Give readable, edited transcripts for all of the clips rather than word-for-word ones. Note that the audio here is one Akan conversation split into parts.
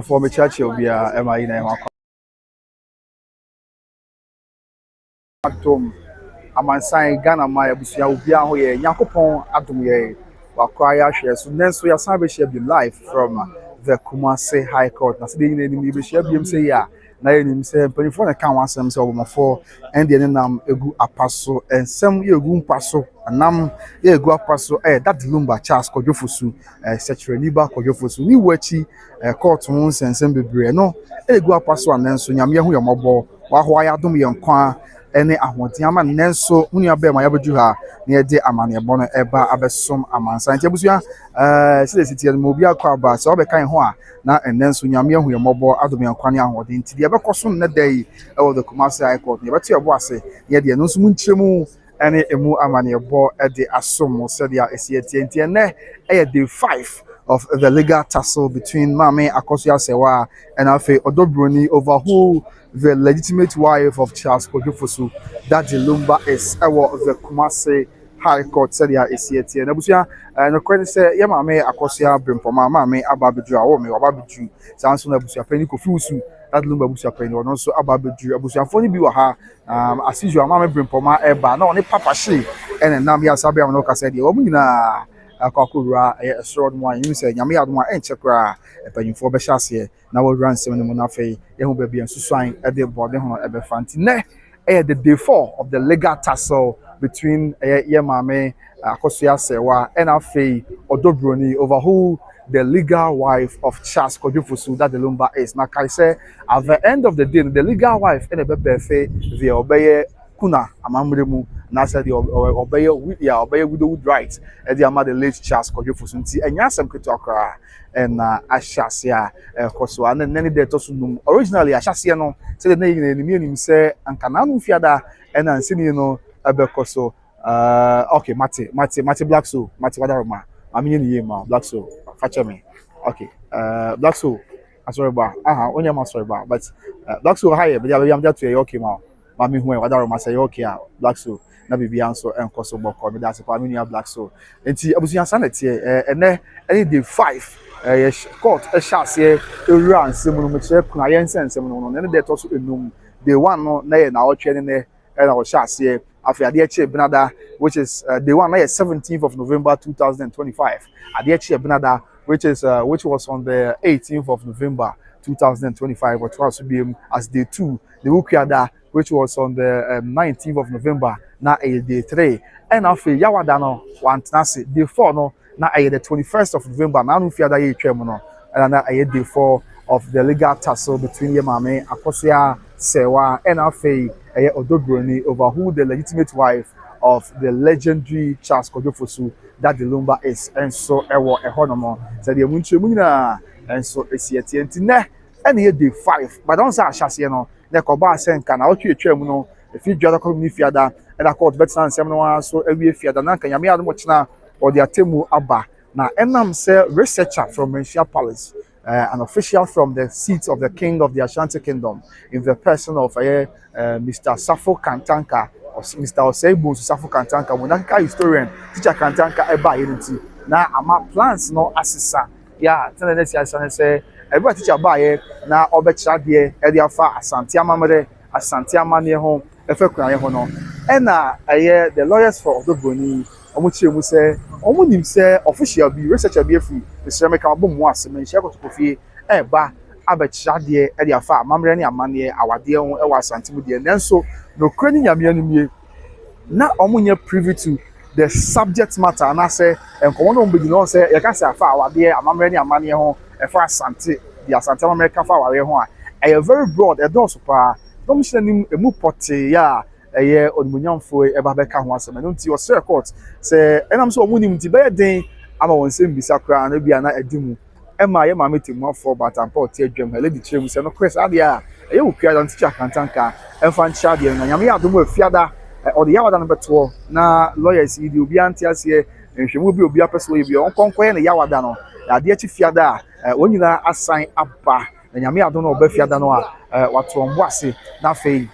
For me church will be Emma in Emma Tom. Amansan Ghana my abusua obi aho ye Yakopon adom ye wakwaya hwe so nenso ya san be share be live from the Kumasi High Court na say ni ni be share be say ya na ye ni say panifo na kan wansem say obomofo and the nam egu apaso ensem ye egu mpaso anam ye egu apaso that Lumba Charles Kodwofosu secretary liba Kodwofosu ni wachi court won sensem bebre no egu apaso anenso nyame hu yomobo wa ho ayadom ye nkwa ene ahoden ama nenso hunu abe ma yabedu ha na ye de amane ebo no eba abesom amansan ti abusua sile no obi akwa ba so be kan ho a na nenso nyame ahu yemobo adom yankwane ahoden ti de bekoso ne dai e wo the Kumasi High Court ne beto ebo ase ye de no so munchiremu ene emu amane ebo e de asom so de asietie nti ene e day 5 of the legal tussle between Mame Akosua Serwaa and Odobroni over who the legitimate wife of Charles Kodwofosu, that the Lumba is the Kumasi High Court said ya esieti na busia no kwene say ye Mame Akosua Brimpoma Mame Ababedu awo me Ababedu sanso na busia pani kofusu that Lumba busia pani no so Ababedu abusia foni bi wa ha as usual Mame Brimpoma eba na oni papa she ene nam ya sabe am no ka say de o mu nyina akakura esrod mo anyi say nyame adom a enche kra epanyimfo be hyase na wo ran sem ne mo na fei ye hu ba bia nsusuan e de bode ho e be fanti ne the day 4 of the legal tussle between ye Mame Akosua Serwaa and Afei Odobroni over who the legal wife of Charles Kodwofosu that the Lumba is. Now I say at the end of the day the legal wife and the befe the obeye kuna amamremu na said the obeye widowhood rights and the amad the late Charles Kodwofosu nti enya asem keto akra and Ashasia Akosua and nani de tosunum originally Ashasia no said the name say ankana no fiada and ansini no abekoso okay Mate Black Soul Mate Wadaroma amini ni yema Black Soul facha me okay Black Soul sorry ba onya ma sorry ba but Black Soul higher but I'm just okay ma mami hu Wadaroma say okay Black Soul na bibia nso enkoso boko me that's pa amini Black Soul enti abusuan sanete ene any day 5 court shase ewura nsem no me che kuna yensensem no ne de to so enum day 1 no na ye na otwe ne na o shase after Adiechi Benada, which is the one 17th of November 2025. Adiechi Benada, which was on the 18th of November 2025, which was to be as day 2. The Ukiada, which was on the 19th of November, na day 3. And after Yawadano, one Nasi, day 4 no, na the 21st of November, na Ukiada ye Tremono, and na day 4 of the legal tussle between Mame Akosua Serwaa and Afei Odobroni over who the legitimate wife of the legendary Charles Kodwofosu that the Lumba is, and so ewo ehonomo said the munchemuna and so esieti ntine any day 5 but don't say Ashase no na koba senka na otwe twam no if you jada community fiada and a court better nsem no so ewie fiada na kan yame adom china or the atemu aba na enam say researcher from Mercilessly Palace, an official from the seat of the king of the Ashanti Kingdom, in the person of Mr. Safo Kantanka, or Mr. Oseibu Safo Kantanka, Munaka historian, teacher Kantanka, Eba Unity. Now, ama plans no assessor. Yeah, tell the next year, say, everybody teacher buy now, Obecha de, Ediafa, Asantiama Mare, Asantiama near home, Efekuna Hono. And the lawyers for Odobroni, Omuchi say, Omunim say, official be researcher be free, the ceramic album was, and she got to coffee, Eba. Abecha de Ediafa, Mamre ni Amane, our dear was Santimudi, and then so no credit Yamian not omunya privy to the subject matter, and I say, and come on, but you know, say, you can say, our dear Mamre ni Amane home, a far Santi, the Santa America for our home. A very broad, a door super, don't send a mupote, ya. A year on Munyamfo, a Babeka once, and don't see your circuit. Say, and I'm so winning to bear day. I'm on same Bisakra and maybe a dimu. Emma, your mammy to more for but I'm poor teardrum, a lady trim, and of course, Adia, a young create on teacher Kantanka, and fan Chadi, and Yamia do with Fiada or the Yawadan number 12. Now, lawyers, you be antias here, and she will be a person with your own conquer and Yawadano. Adiechi Fiada, when you are assigned Abba, and Yamia don't know Befiadanoa, what's from Wasi, nothing.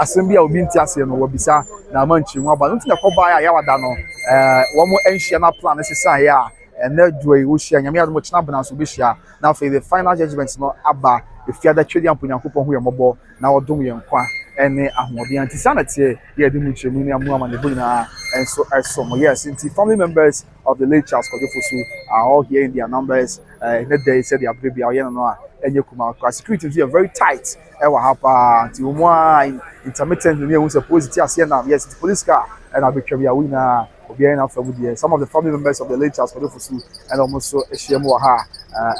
Assembly will be interested in Wabisa, Namanchi, but don't think about Yawadano. One more ancient plan necessary. and that joy we share nyame adom china bana so be share now for the final judgment no aba if you ada twedi amponyankopon hu yemobo na odom ye nkwa ene ahode antisanity ye de mu chemu ni amu amane bolina and so yes family members of the late Charles Kojofosu are all here in their numbers in the day said their baby are no enye kuma security is very tight e wa hapa nti omo intermittent ni e supposed to see na yes the police car and abetwa ya wina obi na famu there some of the family members of the late Charles Kojofosu and also ehiem wa ha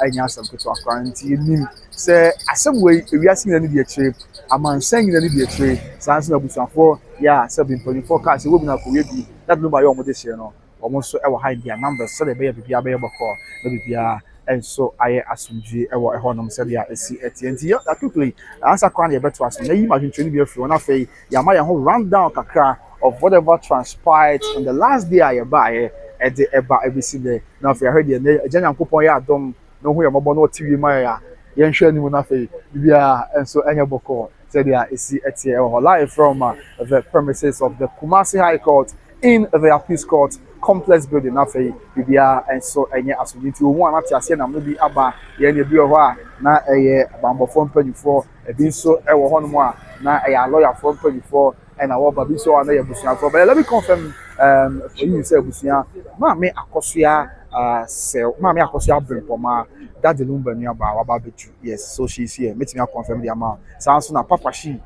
enya asem keto akwa nti nim say asem we ewiase ni de akire amansan ni de akire sanso na busuafo ya 724 cars we bi na kowe bi that Lumba yo mo de share no almost ever hide their numbers so they be bibia be boko no bibia and so I asumji ewo ehonom said ya esi etienti that quickly answer kwan e beto aso na yi ma hwentwe bi afiri ona fei ya ma ya ho rundown kakra of whatever transpired on the last day I buy at the eba every day now if you heard the Nyankopon ya adom no hu ya mobo no TV ma ya yen hwe ni na fei bibia and so enya boko said ya esi etie ewo live from the premises of the Kumasi High Court in the Appeals Court complex building na fei bibia and so enye asoditi omu anati ase na mbi aba ye ne bi ho a na eye bambofo mpanifo ebi so ewo ho no a na eye lawyer for mpanifo and our baby so na ye busia for but let me confirm for you say busia ma me Akosua ma me Akosua Brempoma that the Lumba ni aba betu yes so she's here make me confirm the amount so na papa she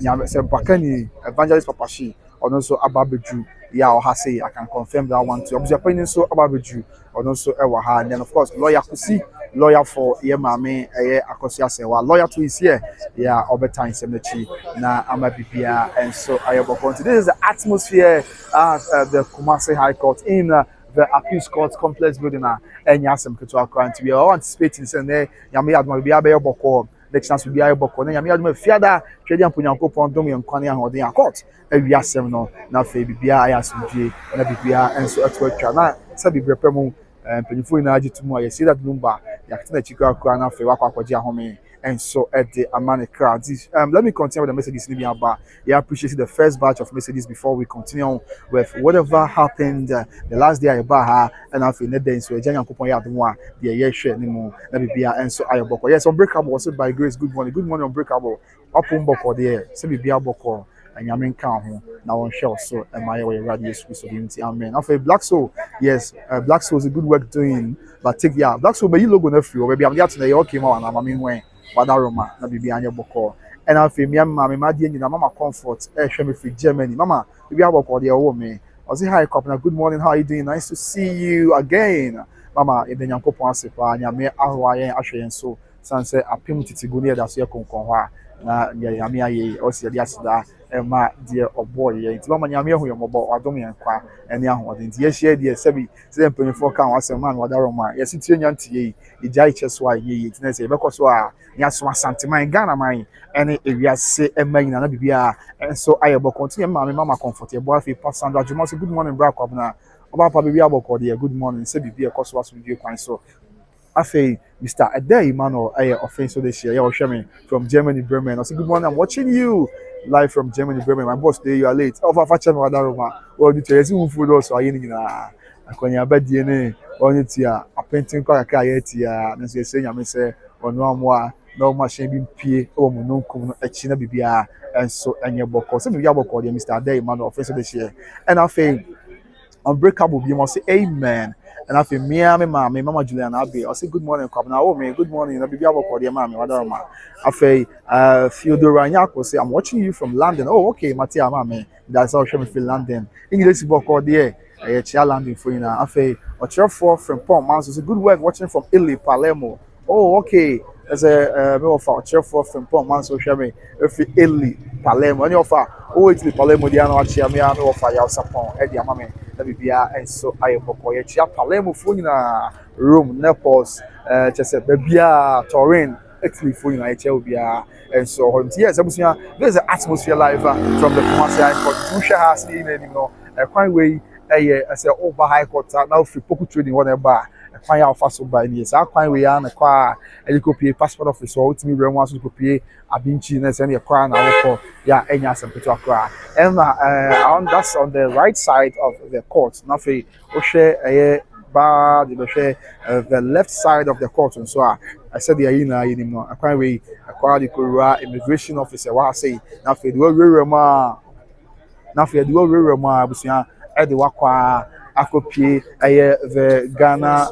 nyame se bakani evangelist papa she also aba betu yeah, or say I can confirm that one too. Obusuapanin so ababeju or also ewa ha and then of course lawyer Kusi lawyer for Yemame Akosua Serwaa lawyer to is here yeah over time semechi na amabibia and so ayaboko. This is the atmosphere at the Kumasi High Court in the Appeals Court complex building and yasem keto akwa we are anticipating say ne yame adma bia be yoboko the chance will be able to na yame fiada twedi amponyankopon dom yenkwane ahoden akot awiasem no na fe bibia ayasumdie na bibia enso atwa na sa bibia pemu penifo ina agitumu aye see that Lumba yakena chika akwa na fe wakwaje ahome and so at the amane crowd let me continue with the messages in the yeah appreciate the first batch of messages before we continue with whatever happened the last day I and I feel net so Nyankopon ya adom a the year share ni mu na bibia and so ayoboko yes unbreakable was by grace good morning unbreakable opumboko there say bibia boko anyame nka ho na won share so my way radio squeeze so amen after Black Soul yes Black Soul is a good work doing but take yeah Black Soul be logo na free baby am there to okay ma na mama nwen Wadaroma na bibi anya boko and I feel me ma die nyina mama comfort hwe me free Germany mama bibi aboko de wo me I say hi couple good morning how are you doing nice to see you again mama e de Nyankopon asepa nyame ahwaye ahwe so sanse apem titigu ne da so yekonkon ho a na nyame aye o se de asida ema de oboy ye nti mama nyame hu yomobo adom ye kwa ene ahode nti ye share de sebi se mpanyfo kan wasema na Wadaroma ye sitie nyantie ijai cheswa ye nti na se bekoso a nya so asanteman Ghana man ene ewiase emanyina na bibia so ayebo continue mama comfortable afi pasando adwuma so good morning bra kwabna oba pa bibia boko de good morning se bibia koso aso bibia kwan so afi Mr. Ade Emmanuel offense so this year yeah Oshemi from Germany Bremen I say good morning I'm watching you live from Germany Bremen my boss today you are late over facha Wadaroma or the tell you food also ayi ni na akonya badie ne onye tia apentin kwa kaka ye tia na so say nyame say ono amwa no machine bi pie o mo nonkum no achi na bibia enso enye boko so bibia boko de Mr. Ade Emmanuel offense so this year and afi unbreakable be must say amen and I feel me mama Juliana Abbey I say good morning come now me good morning na bibia boko de mama Wadaroma I feel Theodora Nyako say I'm watching you from London oh okay Matia mama that's how show me feel London English boko there chia landing for you now I feel Ochefo from Paul Manso say good work watching from Italy Palermo oh okay as a me offer Ochefo from Paul Manso show me if Italy Palermo any offer oh Italy Palermo dia no achia me offer ya sapon e dia mama na bibia and so ayoboko ye chia Palermo for you na Rome Naples chese bibia Turin Italy for you na chia bibia and so yes abusia there's an atmosphere live from the Kumasi High Court to share has ni no kwan way say over High Court now free poku trading whatever kwan ya ofa so by ni say kwan we ya na kwa helicopter passport office or ultimate rem one so kopie abinchi na say na kwa na woko ya enya sempeto akra and on that's on the right side of the court na fe o share bad the left side of the court and so I said the ayina ayinimo akwan we akwa the Kora immigration officer wa say na fe the rema na fe the rema abusia e de wakwa akopie the Ghana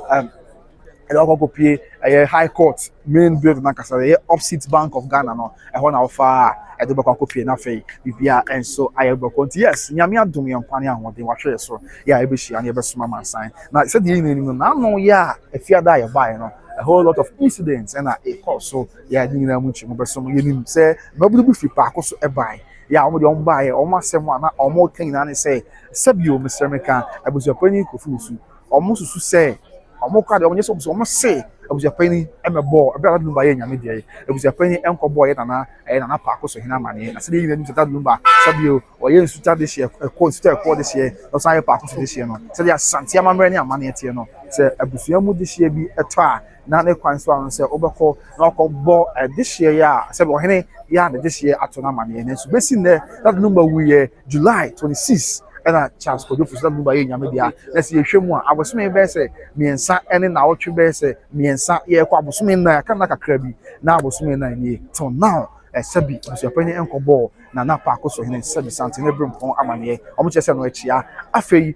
and I'll copy a high court main building the opposite bank of Ghana no I want how far I do back copy na fe bibia and so I have yes nyame adom ye nkwane ahode wahwe so yeah e be hia na e be soma man sign na said the na no yeah if you die buy no a whole lot of incidents and a cause so yeah ni na mu chi mo be so ye nim say babudu bi fi pa akoso e buy yeah omo de on buy omo asem na omo kan na ne say sabio Mr. Meka Abusuapanin kofusu omo susu say omo kwa de omo nyeso omo say Abusuapanin emebo abia Lumba ye nyame de Abusuapanin enkobo ye na pa akoso hina mane na se de yin nim Lumba sabio oye nsuta de hye ko nsuta ko de hye no san ye pa akoso de hye no se de asante amamre ne amane tie no se abusuamu de hye bi eto a na ne kwan so an se obekọ na okọbọ de hye ya se bo hene ya de hye ato na amane ne so besi ne Lumba we July 26 and Charles Kodofu Lumba ye nyame dia na se yehwemu a abosome be se miensa ene na otwe be se miensa ye kwa abosome na ka na kakra bi na abosome na ni to now sabi Abusuapanin enkobo na pa akoso hene sabi sante ne brempon amane omo chese no achia afei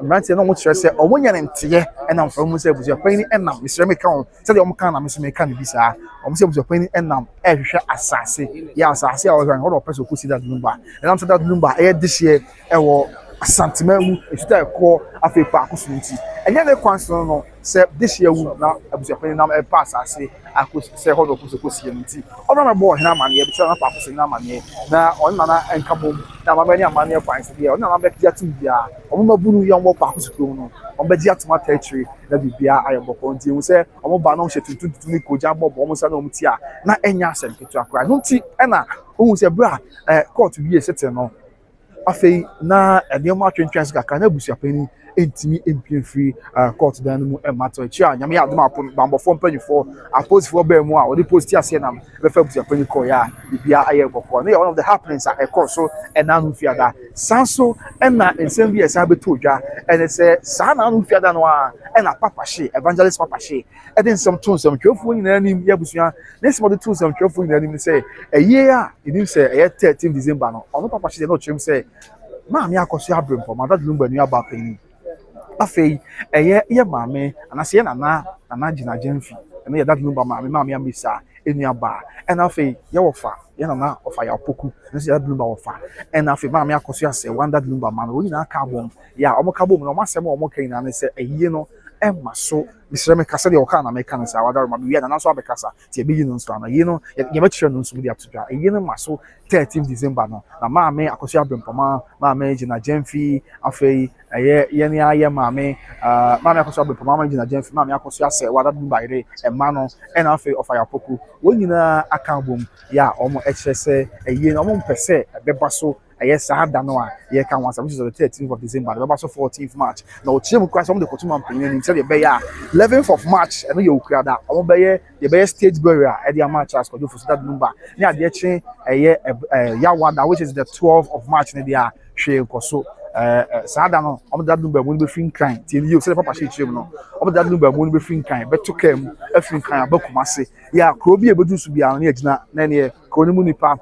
mrantie no mo kyerɛ sɛ ɔmo nya ne nteɛ ɛnam from mu sɛ Abusuapanin ɛnam Mr. Meka on sɛ de ɔmo kan na Mr. Meka ne bi saa ɔmo sɛ Abusuapanin ɛnam ɛhwehwɛ asase ya asase a ɔhwɛ hɔ ɔpɛ sɛ ɔkɔsi da Lumba ɛnam sɛ da Lumba ɛyɛ dehyeɛ ɛwɔ asantema mu etuta ɛkɔ afei pa akoso nti ɛnyɛ ne kwan so no sɛ dehyeɛ wu na Abusuapanin nam ɛpa asase akoso sɛ hɔ ɔkɔso kɔsi nti ɔno na bɔ hena mane ɛbi sɛ na pa akoso hena mane na ɔno na ɛnkabom na mama ni amane kwan so deɛ ɔno na bɛkia tum bia ɔmo mabunu yɛ ɔmo pa akoso kuro no ɔmo bɛgye atoma territory na bibia ayɛ bɔkɔ nti hu sɛ ɔmo ba no hyɛ tuntum ni koja bɔbɔ ɔmo sɛ na ɔmo ti a na ɛnya asɛm ketewa kora no nti ɛna hu sɛ bra court wie sete no afei na ɛnneɛma atwentwɛn so kakra na Abusuapanin entimi empie free court dan no mu emato echi a nyame adom apon bambofo mpanyifo aposifo ba mu a odi post ase na befa Abusuapanin ko ya bibia aye bokọ na one of the happenings a ekọ so ena no fiada sanso ena ensem bi esa beto dwa ene se sa na no fiada no a ena papa she evangelist papa she edin some tun some twofo nyina nim ya busua na ese mo de tun some twofo nyina nim se eye a enim se eye 13 December no ono papa she no chim se maami Akosua abrempo ma dad Lumba nua ba pani afei eye ye maame anase ye nana gina jamfi ene ye dad Lumba maame amisa enua ba ena afei ye wofa ye nana ofa ya opoku nse dad Lumba wofa ena afei maami Akosua Serwaa dad Lumba ma no nyina ka bom ya omo ka bom no omo asem omo kan na ne se eye no emma so Mr. Meka said the Okana American sa wadar ma biya na so abekasa ti be yin nso na ye no ye be kyerɛ no nso bi atodwa eye no maso 13 December no na maame Akosua abrempama maame gina jamfi afei ye ne aye maame Akosua abrempama maame gina jamfi maame Akosua Serwaa dad Lumba ire emma no ena afei ofa ya poku wonyina aka bom ya omo ekyerɛ sɛ eye no omo mpɛsɛ ɛbɛba so yes, I had that no year can once, which is the 13th of December, the 14th March. Now, Chim Christ on the Kotuma and tell you, 11th of March, and you create that. I won't be the best stage barrier at the March as for that Lumba. Yeah, the chain a year, Yawada, which is the 12th of March, in the year, Shea Koso. Sadano, that Lumba won't be free kind. Till you say, Papa, she no. That Lumba won't be free kind, but took him a free kind of Bokumasi. Yeah, Krobi able to be on the edge, not Nany, Konimunipa.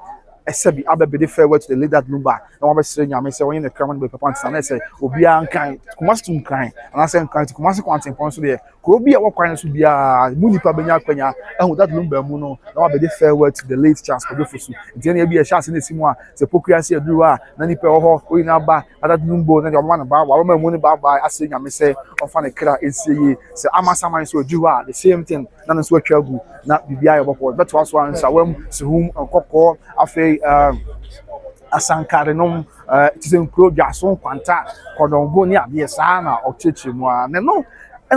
Esebi abebe farewell to the leader Lumba na wa be sere nyame se won the kraman be papa nsa na se obi an kan kumasi tum kan na se kan kumasi kwanten pon so de ko obi a wo kwan so bia mu nipa benya kwanya ehun that Lumba mu no na wa be farewell to the late Charles Kodofosu ntia na bia sha se na simu a se pokriase aduru a na nipa ho oyi na ba that Lumba na wa na ba wa ma mu ni ba ba ase nyame se ofa ne kra ensie se amasaman so aduru a the same thing na no so atwagu na bibia ye bokọ beto aso ansa wam se hum kokọ afi asankare nom tisenkro dwaso kwanta kodongo ni ade saa na ocheche mu a ne no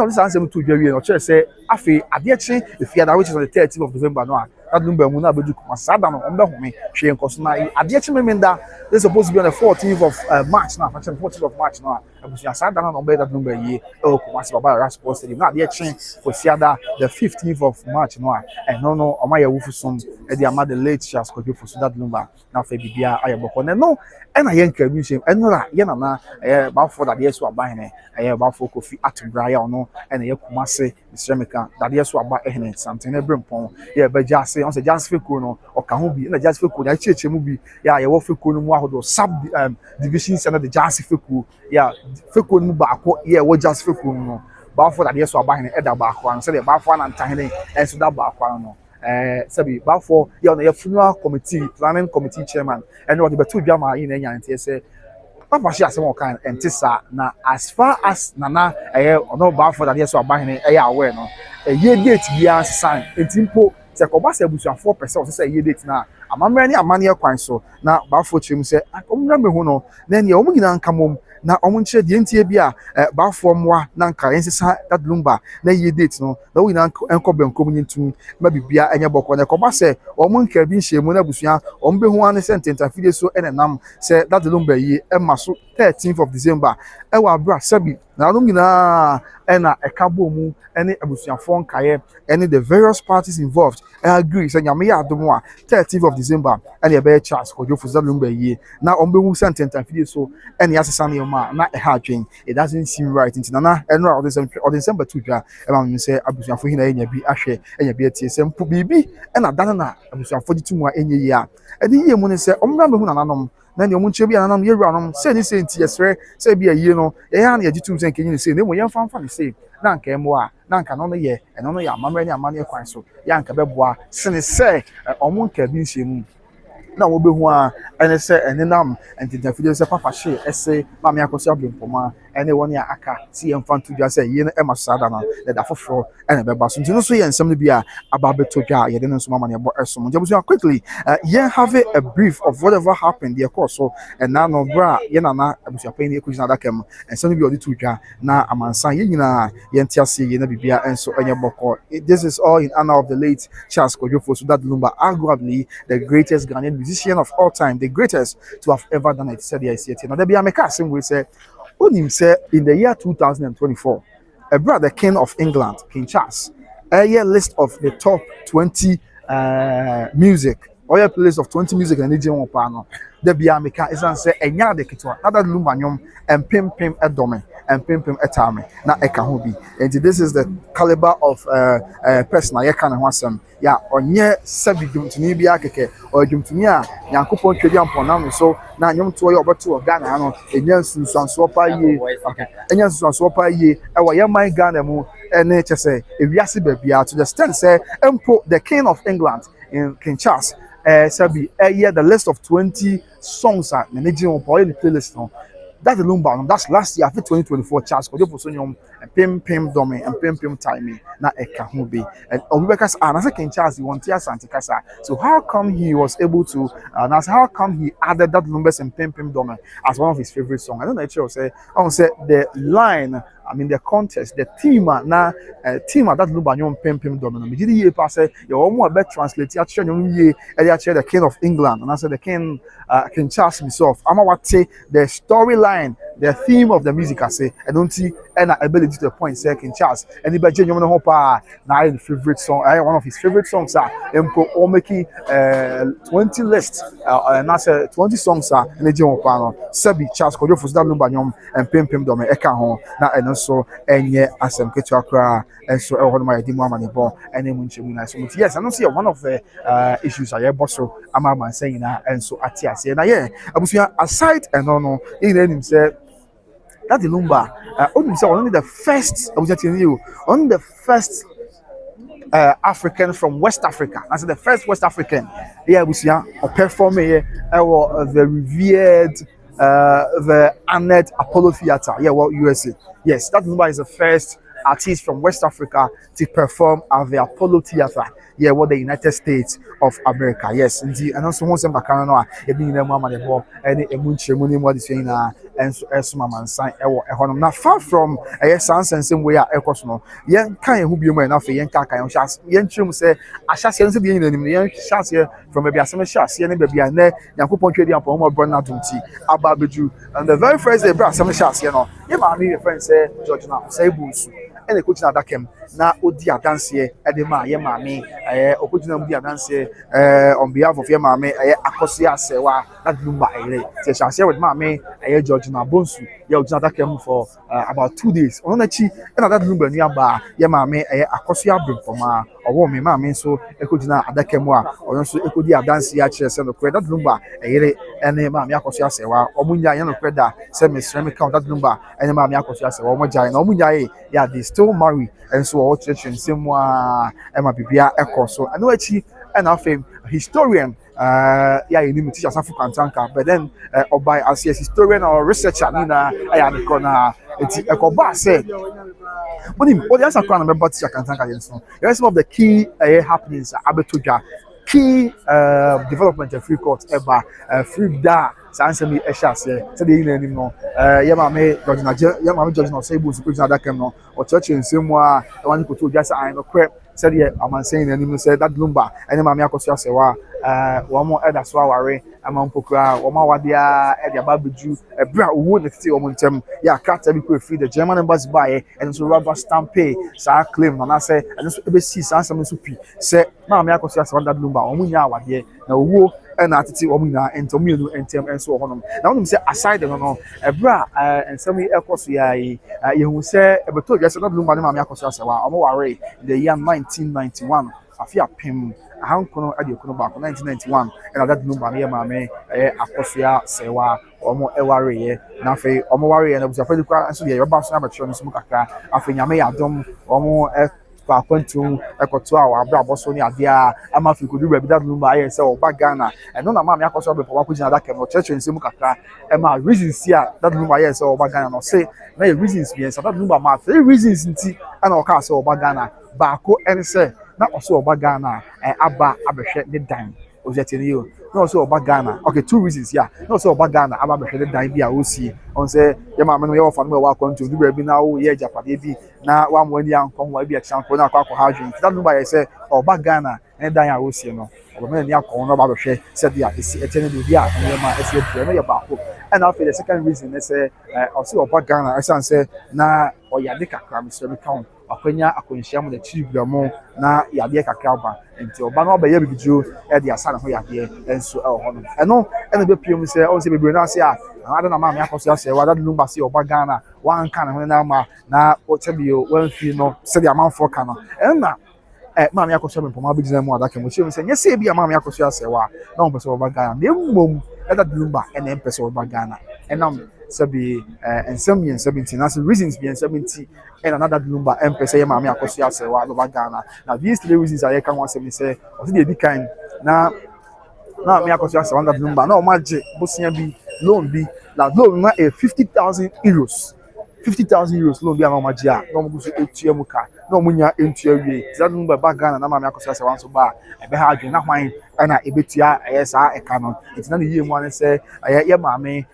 this answer to dwa wie no chere say afi ade eche efiada which is on the 13th of November no a that Lumba mu na bedu kuma sada no ombe home hwe enkoso na ade echi memenda this supposed to be on the 14th of March now, actually 14th of March now. Abusuya sada na ombe that Lumba yi e kuma se baba Sports Stadium na ade echi for siada the 15th of March now. And no omaya wufusum e di ama the late Charles Kojo for that Lumba na fa bibia ayeboko ne no and I yank a museum, and no, Yanana, about for that yes, what buying it, about for coffee at Brian, no, and a Kumase, Ceramica, that yes, what buying something, a brimpon, yeah, but just say on the just Fikuno or Kahubi, and the just Fiku, I church movie, yeah, you walk Fiku, sub divisions and the just Fiku, yeah, Fiku Mubako, yeah, what just Fiku, about for that yes, what buying it, about one, say about one and tiny, and so that back one. Sabi bafo ya on the funeral committee planning committee chairman and what the two jama in enya ntie say papa shi asem kan entisa na as far as nana ono bafo that yes aban ne aware no ye date bia sign entimpo se ko ba se busuafo person say ye date na amamre ne amane kwan so na bafo chim say omra me hu no na ne omu gina nkamom na omunche die ntie bia ba formwa na nka ensesa that Lumba na ye date no na we na enko benkom nyintu ma bibia enye bokọ na ko ba se omunka bi nhemu na busua ombe hu an sentence afide so enenam se that Lumba yi emaso 13th of December e wa bra sabi na no nyina ena ekabo mu ene abusuafo nkaye ene the various parties involved agree say nyame ya adom a 13th of December ene be Charles Kojo for that Lumba yi na ombe hu sentence afide so ene asesa na na hadwen it doesn't seem right into na eno or December 2 dwa e ma say abusuafo hina enya bi ahwe enya bi atie se mpo bibi ena dana na abusuafo ditu a enye yi a ene yi mu ne se omra mehu na nanom na ne omunche bi ananam ye wuranom se ni se nti yesre se bi ayi no ye ya na ye ditu se nkenyi ne se ne mo ye mfa ne se na nka emo a na nka no ye eno no ya amamre ne amane kwan so ya nka beboa sene se omunka bi nhemu na wo behu a ene se enenam entintafide se papa hye ese mama Akosua Serwaa ene woni aka si emfantu dwa se ye na ema sada na da foforo ene beba so ntino so ye nsem no bia aba beto dwa ye de no so mama ne bo esom njabusu quickly ye have a brief of whatever happened the course so and now no bra ye na abusuapanin ekujina dakam ensem no bi odi to dwa na amansan ye nyina ye ntiase ye na bibia enso enye boko. This is all in honor of the late Charles Kojo for that Lumba, arguably the greatest Ghanaian musician of all time, the greatest to have ever done it. Said the ICT. Now, there be a mechanism we say, on him say in the year 2024, a brother King of England, King Charles, a year list of the top 20 music, or a playlist of 20 music and Nigerian panel. There be a mechanism say, a yard de kitwa, another Lumba and pim edome. And pim etame na ekahobi. And this is the caliber of person I can wasam. Yeah, onye sabi dumtuni bia keke or dumtuni a Yankopon twedi amponam so na nyom to ye obeto Ghana no enya sunsuanso pa ye. Okay. Enya sunsuanso pa ye e wa ye man Ghana mu ene chese ewiase babia to the extent say empo the King of England in King Charles sabi the list of 20 songs are na Nigerian the playlist no. That's the Lumba. That's last year, after 2024 Charles Kojo for Sonyom and pim domain and pim timing. Na ekahubi and Obubekas and as a King Charles he wanted Santikasa. So how come he was able to how come he added that Lumbas and pim domain as one of his favorite songs? I don't know if you say the line. I mean the contest, the theme na theme that Lumba nyom pim domain. Me did ye pass you almost bet translate actually ye the King of England and I said the King himself. I'ma what say the storyline, the theme of the music I say I don't see any ability to the point say King Charles anybody genuine hope na favorite song one of his favorite songs empo o making 20 list and I say 20 songs in the genuine no sabi Charles Kojo for that Lumba nyom and pim do me eka ho na eno so enye asem ketu akra enso e ho no my di mu amane bon ene mu nchemu na so yes I don't see one of the issues I bosso ama saying na enso atiase na yeah abusuya aside and no in him say that the Lumba only the first I was telling you only the first African from West Africa. I said the first West African we see or perform here the revered the honored Apollo Theater USA. Yes, that Lumba is the first artist from West Africa to perform at the Apollo Theater. The United States of America. Yes, indeed. And also, once I'm back, I know you've been in the moment, and a munch, money, what is saying, and so man sign ehonom na far from sans and same way ekos no yen kan hu bi mu na fe yen ka kan yen trim say ahyase nso bi yen nanim yen hyase from bia asem hyase ne bia na yakopon twedi apon mo bro na tumti aba beju and the very first day bra asem hyase no ye ma me friend say George na say busu ene coach na dakem na odi adanse ede ma ye maame okojina mu di adanse on behalf of ye maame Akosua Serwaa that Lumba say share with maame George na bonsu ye ojina dakem for about 2 days on na chi na that Lumba ni aba ye maame Akosua Brimpoma owo me maame so ekojina adakem a ono so ekodi adanse ya kire se no kwe that Lumba ene maame Akosua Serwaa omunya ye no kwe da se mesrem count that Lumba ene maame Akosua Serwaa omunya na omunya yeah they still marry and so all church and same Emma Bibia Echo so I know actually and our fame historian yeah you need to teach us African but then or by as a historian or researcher nina I am the corner it's Echo Bar said what the answer can remember teacher Kantanka so there some of the key happenings Abetuja key development of free court ever free da sanse mi ehase se de yin anim no ye ma me George na say bu su na dakem no o church nsemu a wani koto just an no kre se de amansen anim no say that Lumba ene ma me Akosua Serwaa wo mo eda so aware ama mpokra wo ma wade a e de ababeju ebra owo ne tete wo mo ntem ya kata bi ko free the German embassy buy and so rubber stamp pay sa claim no na say and so ebe si sanse me so pi say ma me Akosua Serwaa that Lumba wo mo nya awade na owo and atiti omina entomienu entem enso honom na wonim say aside no ebra ensemi ekoso ya yehu say ebeto just not Lumba ne ma me Akosua Serwaa omo ware in the year 1991 afia pem ahankono ade kono ba 1991 and that Lumba ne ma me Akosua Serwaa omo eware ye na fe omo ware na busa fadi kwa enso ye yoba so na betro no so kakra afenya me yadom omo pa kwantu ekoto a wa bra boso ni ade a ama fi kodu ba bi that Lumba aye se oba Ghana and no na ma me Akosua be pa kwajina that kem church nsemu kakra e ma reasons here that Lumba aye se oba Ghana no say na reasons be that Lumba ma 3 reasons nti ana o ka se oba Ghana ba ko en se na o se oba Ghana aba abehwe the dan ojetini yo no so oba Ghana okay 2 reasons here no so oba Ghana aba behwe the dan bi a o si on say ye ma me no ye ofa no wa kwantu du ba bi na wo ye japade bi na wa mo ani ankon wa bi example na akwa ha dwen that Lumba ye say oba Ghana en dan a o si no oba me ani akon no ba behwe say dia esi etene bi dia en ma esi bi no ye ba ko and after the second reason is also oba Ghana I say na oyade kakra Mr. Count akwanya akonhia mo na chibra mo na yade kakra ba enti oba no ba ye bibijo e de asa na ho yade enso e ho no eno ene be piem say o say bebre na say ada na ma me Akosua Serwaa that Lumba say oba Ghana wan kan ho na ma na o tebio wan fi no say the amount for kan no enna ma me Akosua Brimpoma be gina mo adaka mo chim say nye say bia ma me Akosua Serwaa na o pese oba Ghana na mmom that Lumba ene pese oba Ghana enam sabi ensem yen 17 as reasons be 70 and another Lumba empese ye ma me Akosua Serwaa oba Ghana now these 3 reasons are can one say o say dey kind na me Akosua Serwaa that Lumba na o ma je bosia bi loan bi la loan na 50,000 euros 50,000 euros loan bi na o ma je a na o mo so etua mu ka na o munya entua wie that Lumba ba Ghana na ma me Akosua Serwaa so ba ebe ha adwen na hwan na ebetua sa eka no it na ye mu an say ye ma me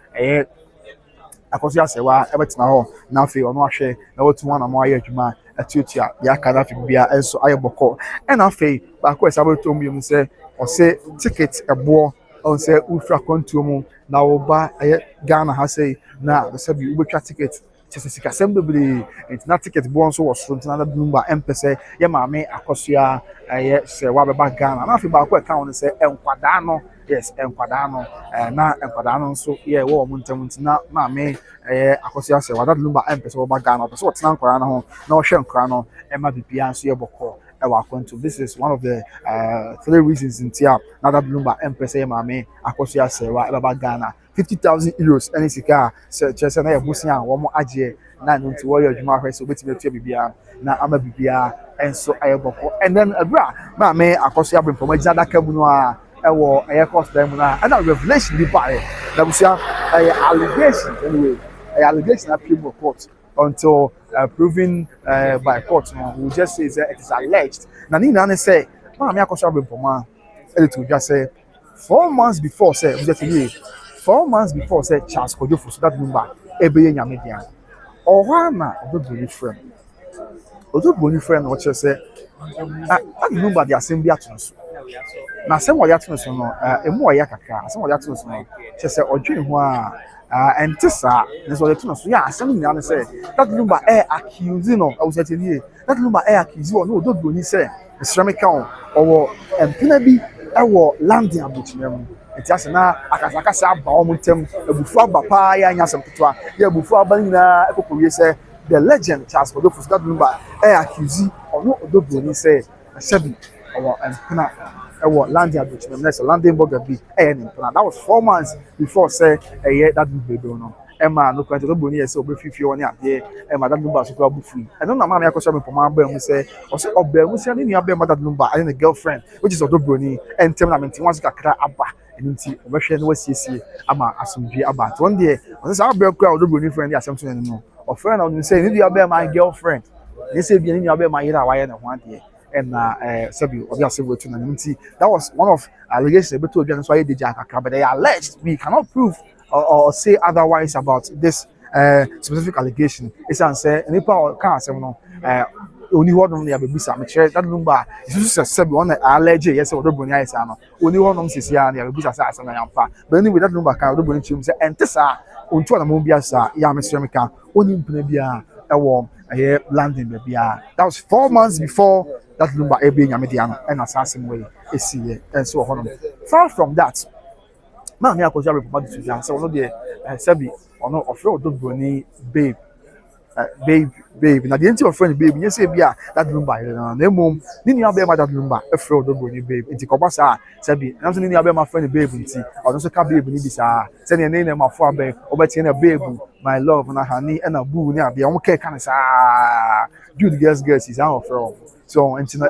Akosua Serwaa ebetina ho na afi ono ahwe na wotu wana mo aye adwuma atutua ya kada fi bia enso aye boko and afi ba ko esa boto mu say o say ticket ebo on say ufra kontu mu na wo ba Ghana ha say na say bi ubetwa ticket sika sembele na ticket bo nso wo so na Lumba empese ye ma me Akosua Serwaa be ba Ghana na afi ba ko eka won say enkwada no yes enkwada no na enkwada no nso ye wo mo ntamunti na ma me Akosua Serwaa that Lumba empese wo ba Ghana so what na enkwada no ho na wo hwe enkwada no e ma bibia nso ye boko this is one of the 3 reasons in tia na that Lumba empese ye ma me Akosua Serwaa e ba Ghana 50,000 euros any sika se na ye busia wo mo agye na no nti wo ye adwuma hwe so betime tua bibia na ama bibia enso ayeboko and then abra ma me Akosua Brimpoma gina daka mu no a ewo cost dem na and revelation bi ba na busia allegation anyway allegation appeal before court until proven by court no we just say that it is alleged na ni na say ma me Akosua Brimpoma to just say 4 months before say we just 4 months before say Charles Kodofo so that Lumba ebe nyame dia ohana Odobroni friend what you say that Lumba the assembly atunso na asem wo ya atunso no emu wo ya kakra asem wo ya atunso no che say odwene ho a entisa nso wo atunso ya asem nyina ne say that Lumba accuse no I was saying here that Lumba accuse no Odobroni say ceramic on or empina bi ewo landing abutinam enti ase na akasakasa aba o muntem ebufu aba pa ya nya asempetwa ya ebufu aba nyina ekokowie say the legend Charles Kodofo that Lumba accuse ono Odobroni say sebi or empina ewo landing abutinam next landing burger bi empina that was 4 months before say that baby no Emma no kwento Odobroni say obefifi woni ade Emma that Lumba so kwa bufu eno na mama yakosha me poma ba mu say o say oba mu say ni aba that Lumba and the girlfriend which is Odobroni and tem na menti wan kakra aba enti obehwe no wasiesie ama asomdwe aba to one day o say aba kwa Odobroni friend asem to no o friend o say ni aba my girlfriend they say bi ni aba my yira wa ye na ho ade and sabi obviously we to na enti that was one of allegations beto obian so aye deja kakra but they alleged we cannot prove or say otherwise about this specific allegation. It's answer nipa can say no only one on the abisa me share that Lumba is just say one allege yes Odobroni ayesa no only one on sisia na abisa say asem na yampa but anyway that Lumba kan Odobroni chim say entesa onto na mo bia sa ya me share me kan oni mpena bia ewo landing bia that was 4 months before that Lumba ebe nyame dia no and assassin way esiye and so on far from that man me Akosua report to you say ono de sabi ono offer Odobroni babe na the entity of friend babe you say bia that Lumba na mom ni nua be ma that Lumba offer Odobroni babe nti koba sa sabi na so ni nua be ma friend babe nti ono so ka babe ni bi sa say ne ne ma fo abe obeti na babe my love na honey and abu ni abia omo ke kan sa good girls is an offer so nti no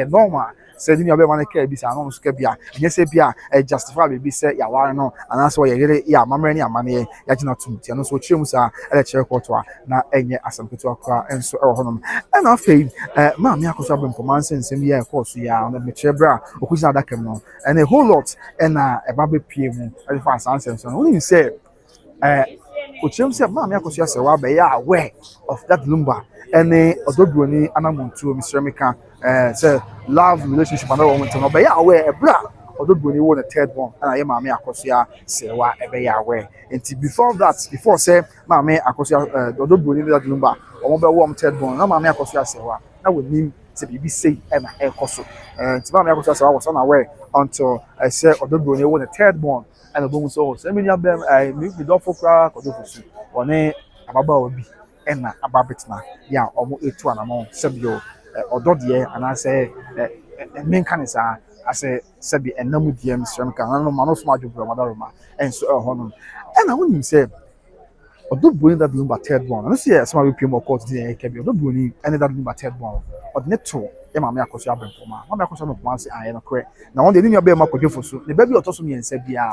normal said in your man care be say no so ka bia enye say bia justify be say ya ware no anaso ye yere ya mamre ni amane ya gina tum ti no so chiremu sa ele chere koto a na enye asampeto akwa enso e honom e na afei ma me Akosua bempomanse nsem ya course ya na me chere bra okuzi adakam no and a whole lot and e ba be pie mu e fa answer so no you say ochiremu say ma me Akosua Serwaa be ya aware of that Lumba and Odobroni anamuntu Mr. Mika say love relationship and all want to know be aware bra Odobroni won the third one and I ma me Akosua Serwaa e be aware and before that before say ma me Akosua Odobroni that Lumba o be wo third one na ma me Akosua Serwaa na we nim say bibi say e na e koso and ma me Akosua Serwaa was unaware until I say Odobroni won the third one and obo so say me nyabem me do fokra Kodofo su one ababa obi ena ababetna ya omo etu anamo sebio ododie ana say menka ne sa ase sebi enamu diem sremka no mano so madwobro madaroma enso hono ena wonim say Odobroni that Lumba third one no say some we pim court dey kebi Odobroni ene that Lumba third one odneto e ma me Akosua bempoma ma me Akosua bempoma say aye no kre na won dey ni oba ma Kodofo so ne baby otoso miensa bia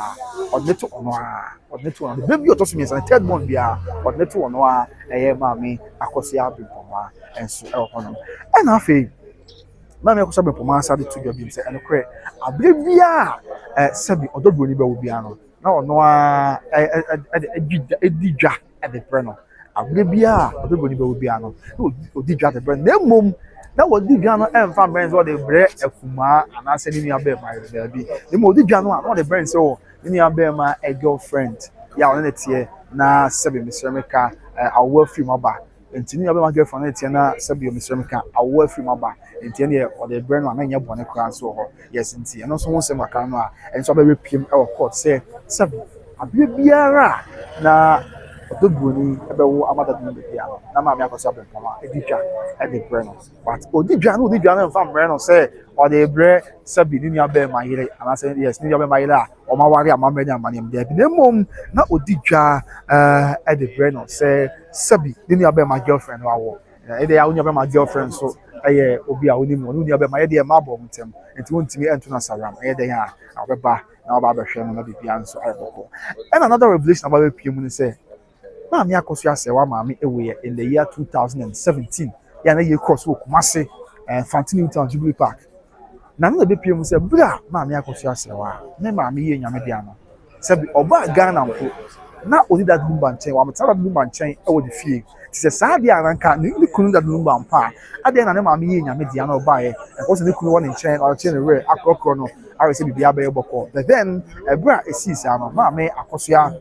odneto ono a odneto ono baby otoso miensa third one bia odneto ono a eye ma me Akosua bempoma enso hono e na afei ma me Akosua bempoma sa de to job im say eno kre abre bia sebi Odobroni be wo bia no na ono a edidwa at the breno abre bia Odobroni be wo bia no odidwa at the breno na mom na odidwa no emfa brand so the bre akuma anase ni nua be ma re bi na mo odidwa no a the brand so ni nua be ma a girlfriend ya one na tie na sebi Mr. Mika awo film aba enti ni nua be ma girlfriend na tie na sebi Mr. Mika awo film aba enti ne o the brand no anya bone kran so ho yes enti eno so won se maka no a enso be piem e court say sebi abre biara na Odobroni ebe wo amada dum bia na ma me Akosua bempoma edidwa e de breno but odidwa no mfa breno say o de bre sabi ni nua be ma yire ana say yes ni nua be ma yire a o ma ware amamre ni amanem de bi na mom na odidwa e de breno say sabi ni nua be ma girlfriend wa wo e de ya nua be ma girlfriend so eye obi a onim no nua be ma ye de ma bo ntem enti wontimi ento na saram eye de ya obeba na oba be hwe no na bibia nso ayeboko and another revelation about pm ni say ma me Akosua Serwaa ma me ewe in the year 2017 ya na ye cross wo Kumase Fountain Town Jubilee Park na no be pm say bra ma me Akosua Serwaa na ma me ye nyame dia no Sabi oba Ghana mpo na odi that Lumba nchen wa meta that Lumba nchen e wo the fie ti se saa dia ananka ni kunu that Lumba mpa ade na ne ma me ye nyame dia na oba ye e ko se ne kunu wo ne nchen or chen re akokro no are se bibia be boko but then ebra esi sa no ma me Akosua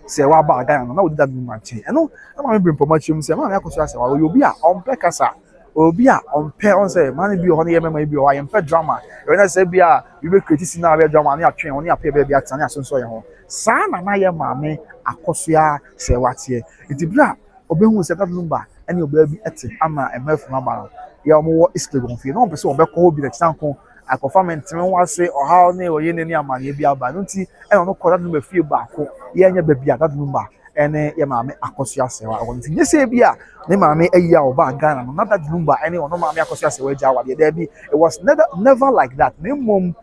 Serwaa ba Ghana na odi that Lumba nchen eno na ma me bring promotion se ma me Akosua Serwaa obi a ompe kasa obi a ompe on say man bi ho ne ye mema bi ho ayempe drama we na say bi a we be create scene na drama na atwen oni apia bi atane asonso ye ho saa na na ye maame Akosua Serwaa tie enti bra obehu se that Lumba ene oba bi ete ama emef na ba no ye omo wo Instagram fie no pese obekọ obi na chanko akọfament me wa se oha ne oye ne ni amane bi aba no nti ene no kọ that Lumba fie ba ko ye nya ba bi that Lumba ene ye maame Akosua Serwaa won nti nyese bi a ne maame ayi a oba Ghana no na that Lumba ene ono maame Akosua Serwaa ja wade there be it was never like that ne mom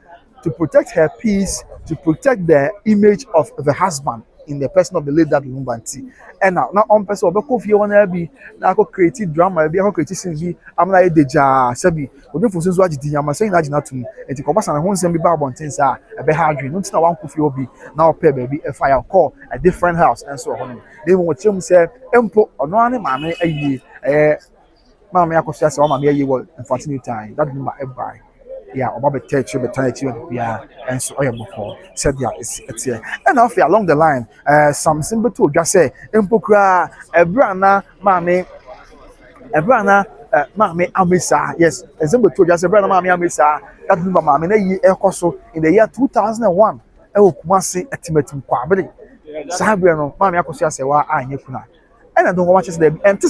to protect her peace, to protect the image of the husband in the person of the late that Lumba nti and now on person obeko fie wona bi na ko create drama bi ko create scene bi amna e deja sabi obi fo so agidi nyama say na agina tum enti ko basa na ho nsem bi ba bonten sa e be ha adwen no nti na wan ko fie obi na ope ba bi e fire call a different house and so on they won chem say empo ono ane maame ayi maame Akosua Serwaa maame ayi wo infantil time that Lumba e buy yeah, about the church, but yeah, and so I am before said yeah, it's here. And off along the line, some simple to just say, Impokra, a brana, mammy, mammy, Amisa, yes, a simple to just a brana, mammy, Amisa, that Lumba mammy, Ekoso in the year 2001. Oh, Kumasi, estimating quality. Sabriano, mammy, Akosua Serwaa, I Yakuna. And I don't watch the empty.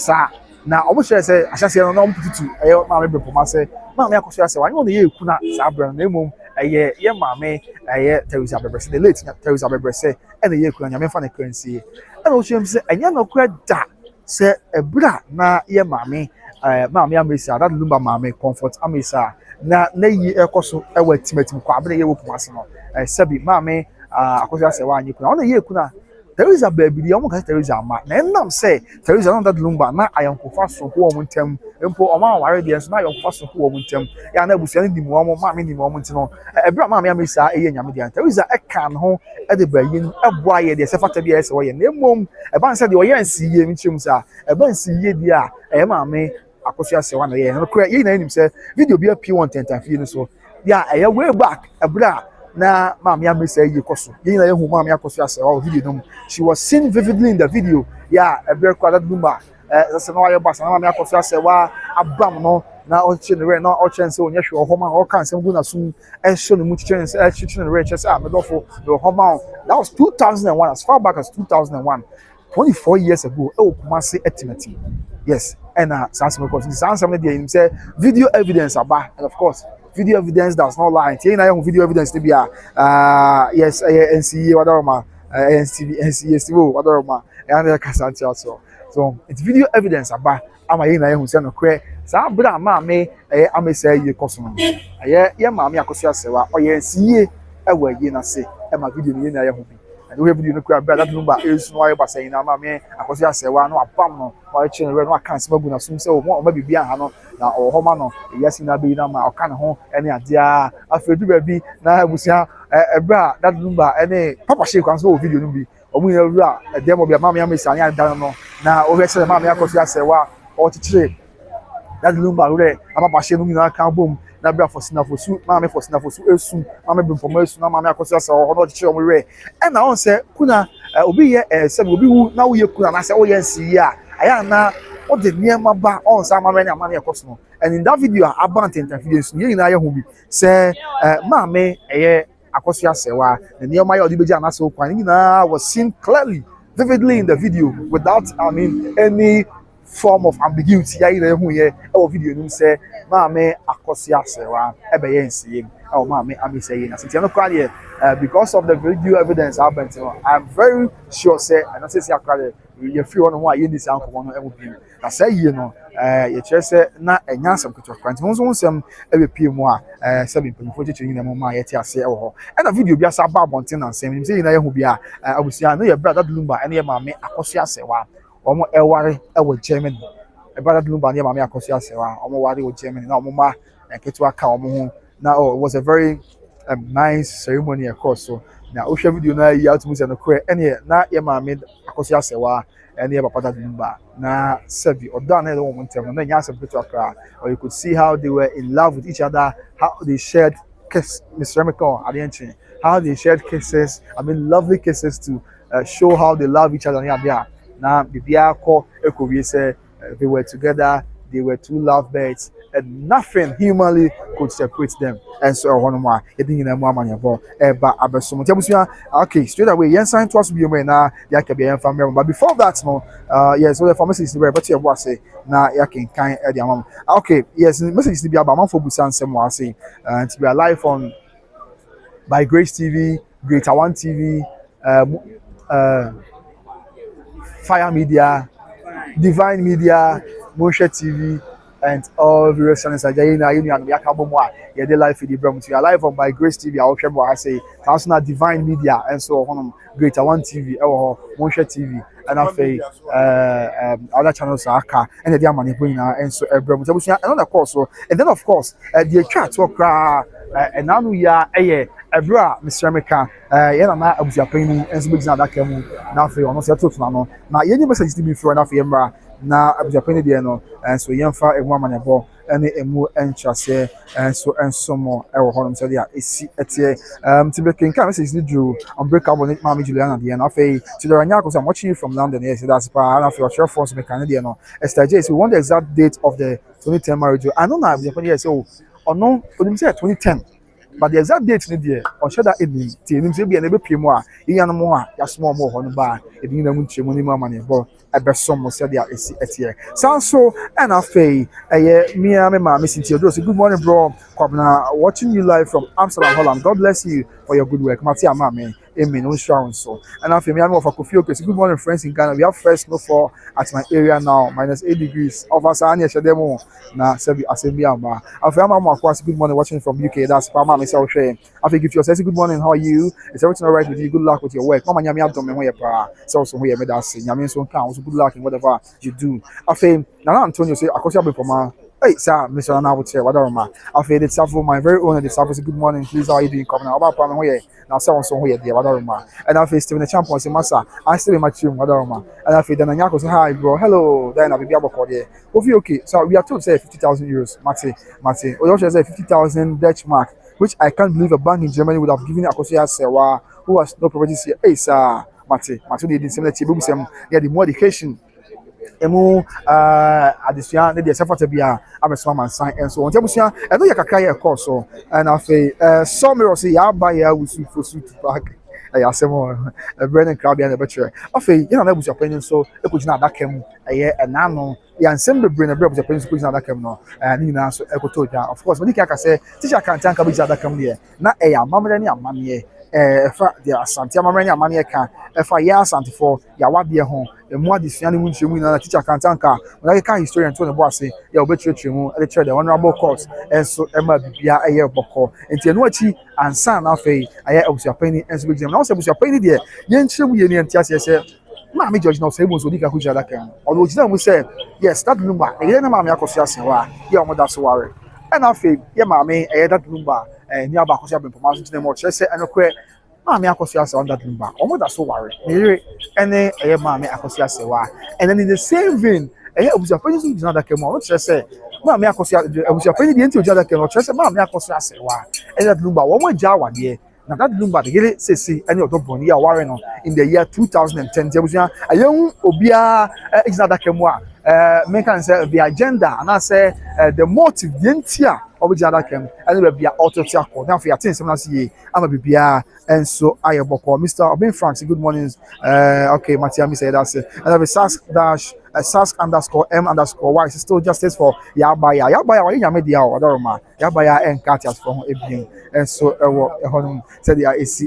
Na obo share say asase no no mpututu eye maame bepoma say maame Akosua Serwaa anyo ne ye kuna sabra na emom eye ye maame eye Teresa Bebrese the late Teresa Bebrese ene ye kuna nyame fa na currency e na o shem say enya no kura da say ebra na ye maame maame Amesa that Lumba maame comfort Amesa na yi ekoso e wa timatim kwa abere ye wo poma se no sabi maame Akosua Serwaa anyi kuna ona ye kuna Teresa baby the omo Teresa ma na enam say Teresa no that Lumba na ayankofa so ho omo ntem empo oma ware de so na ayankofa so ho omo ntem ya na abusuani di mu omo ma me di mu omo ntem no ebra ma me Amesa eye nyame de Teresa e kan ho e de bayin e boa ye de se fata bia ye se wo ye na emom e ban se de wo ye ansiye mi chim sa e ban siye di a e ma me Akosua Serwaa na ye no kura ye na nim say video bia P1 10 fie no so ya e way back ebra na maame Amesa yi koso yin na yehu maame Akosua Serwaa video no she was seen vividly in the video yeah ebere kwa that Lumba se no ayo basa na maame Akosua Serwaa abam no na o chinere na o chense onye hwe ohoma o kan sem gu na sum e show no mu chense e chinere chese amedofo the ohoma that was 2001 as far back as 2001 24 years ago e o Kumasi estimate yes and sansem because sansem dey him say video evidence aba and of course video evidence does not lie. Tie na your video evidence to be yes NCA wadaroma NCA wadaroma and the Kasanti also. So it's video evidence aba ama ye na ye hu se no kre sa bra ma me Amesa ye koso ye ma me Akosua Serwaa oye NCA e wa ye na se e ma video ni ye na ye hu bi and we video no kra bra that Lumba esu no ayo basa na ma me Akosua Serwaa no abam no wa chinere no aka nsema gu na sum se o ma bibia ha no na ohoma no yesi na be na ma oka ne ho ene ade a afedu ba bi na abusia ebra that Lumba ene papa she kwan so video no bi omu ye wura demo bi ma me Amesa anya dan no na o hwese ma me Akosua Serwaa o chichire that Lumba wure papa she no nyina kan bom na bra fosina fosu ma me fosina fosu esu ma me bimpomo esu na ma me Akosua Serwaa no chichire omu wure ena on se kuna obi ye se obi wu na wo ye kuna na se wo ye nsi ya aya na o de niema ba on sa ma me na ma me ekoso no and in that video about interference ye na ye hu bi say ma me Akosua Serwaa the niema ya odibeji anase okwan ni na was seen clearly vividly in the video without any form of ambiguity ya ire hu ye e video nim say ma me Akosua Serwaa e be ye nsie e ma me Amesa ye na se no kwa ye because of the video evidence happened I'm very sure say and say akwa ye free one ho ye ndisi anko no e mo bi na say ye no ye chere say na enya asem kuto kwanti ho so nsem e be pie mu a say be mpanyfo chichiri na mo ma ye ti ase e wo ho e na video bi asa ba bonten na nsem nim say ye na ye hu bi a abusia no ye brother Lumba ene ye ma me Akosua Serwaa omo eware e wo Germany e brother Lumba ne ma me Akosua Serwaa omo ware wo Germany na omo ma ketwa ka omo ho na it was a very nice ceremony course so na o hwɛ video na yi out mu sɛ no kɔ ɛne na yɛ maame Akosua Serwaa ɛne yɛ papa da Lumba na sɛbi ɔdɔ na yɛ wɔn ntɛm na nya asɛm ketewa akra or you could see how they were in love with each other, how they shared kiss Mr. Remico Adienchi, how they shared kisses, I mean lovely kisses to show how they love each other. Yeah, now bibia ko ekowie say they were together, they were two lovebirds, and nothing humanly could separate them. And so one more, it didn't know more money about but abesom. Okay, straight away, yes, sign to us be na ya can be family. But before that, no, yes, so the pharmacy is very but you was say na ya can kind the mom. Okay, yes, the message is to be about man for busan some say to be alive on by Grace TV, Greater One TV, Fire Media, Divine Media, Moshe TV, and all various channels. Ajayina, Union, Yakabomwa, yeah, they live for the Brum. We are live on by Grace TV. I'll share what I say. National Divine Media, and so on. Greater One TV, or Moshe TV, and I say other channels are car, and the money bring and so Brum. Another course, so and then of course the chat talk. And now we are Ebra, Mr. America, Yana Abusuapanin, and some example that came now for almost a total. Now, any message to be for enough Yamra, now Abusuapanin, and so young far a woman about any more and chasse, and so more. Our home said, yeah, it's to be king message to do on break up on it, Mammy Juliana, the end of a to the Ranyakos. I'm watching you from London. Yes, that's part of your share force Canadian. Esther J. So, we want the exact date of the 2010 marriage. I don't know Abusuapanin, so. Or no, for them say 2010. But the exact date in the year, or should that evening, till him be an every more, more, ya small more on the bar, it didn't know much money, but I bet some was said there is a year. Sounds so, and I say, me and my missing Theodore. Good morning, bro. Watching you live from Amsterdam, Holland. God bless you for your good work. Matia, mama. Amen. No so. And after me, I'm off a coffee. Good morning, friends in Ghana. We have first snowfall at my area now, -8 degrees. Over Sanya Shademo. Na Sebi Assembly. After I'm good morning, watching from UK. That's Pama myself. After give you a good morning. How are you? Is everything all right with you? Good luck with your work. Mama Yami don't me so here me that's Yami so count. Good luck in whatever you do. After Nana Antonio say Akosua Serwaa. Hey, sir, Mr. Nana would say, whatever, man. I've had it for my very own. The service. Good morning, please. How are you doing? Coming out about Pam here. Now, someone so here, dear, whatever, man. And I've faced the champion, say, Massa. I still in my team, whatever, man. And I've then Nyako say, hi, bro. Hello. Then I'll be able to call you. Okay. So we are told say 50,000 euros, Mate. We also say 50,000 Dutch mark, which I can't believe a bank in Germany would have given Akosua Serwaa, who has no properties here. Hey, sir, Mate, they did similar to Bumsem. Yeah, the more education. Emu adesua ne de sefa tabia abesoma man sign and so on tebusia e no yakaka ye course so and afi somero say ya ba ya wusu fosu back ya asemo Brennan Krabia na betche afi you na Abusuapanin so e ko gina adakam eye enano ya nsem bebre na Abusuapanin so ko gina adakam no ni na so e ko to ja of course when you say teacher kan tanka bi adakam de na e ya mamre ni amane fa de asante amamre ni amane ka e fa ya asante for ya wade ho emu adesua ne munche mu na teacher kan tanka when I can historian to the boss say ya obetretre mu e the honorable court and so ema bibia eye boko enti enu achi ansa na afei aye Abusuapanin enso be na so Abusuapanin de ye nchire mu ye ne ntiase se Mami George now say most odika kuja that can although you know say yes that Lumba e na mami Akosua Serwaa ye omo da so ware and afei ye mami e that Lumba ni aba Akosua be information to them more say enokwe mami Akosua Serwaa that Lumba omo da so ware ni ene e mami Akosua Serwaa and then in the same vein e Abusuapanin so gina that can more say mami Abusuapanin de enti oja that can say mami Akosua Serwaa and that Lumba wo mo ja wade. Now that Lumba the gele say any Odobroni ya ware no in the year 2010 jebusia ayun obia exna da kemwa make can say the agenda and I say the motive the entia of the other kem and be autopsy call now for your things na see am bibia and so ayeboko Mr. Obin Franks good morning okay Matiami said that's and have a sask_m_y is still justice for Yabaya wali nyame dia odoroma Yabaya and Katias for ebien and so said yes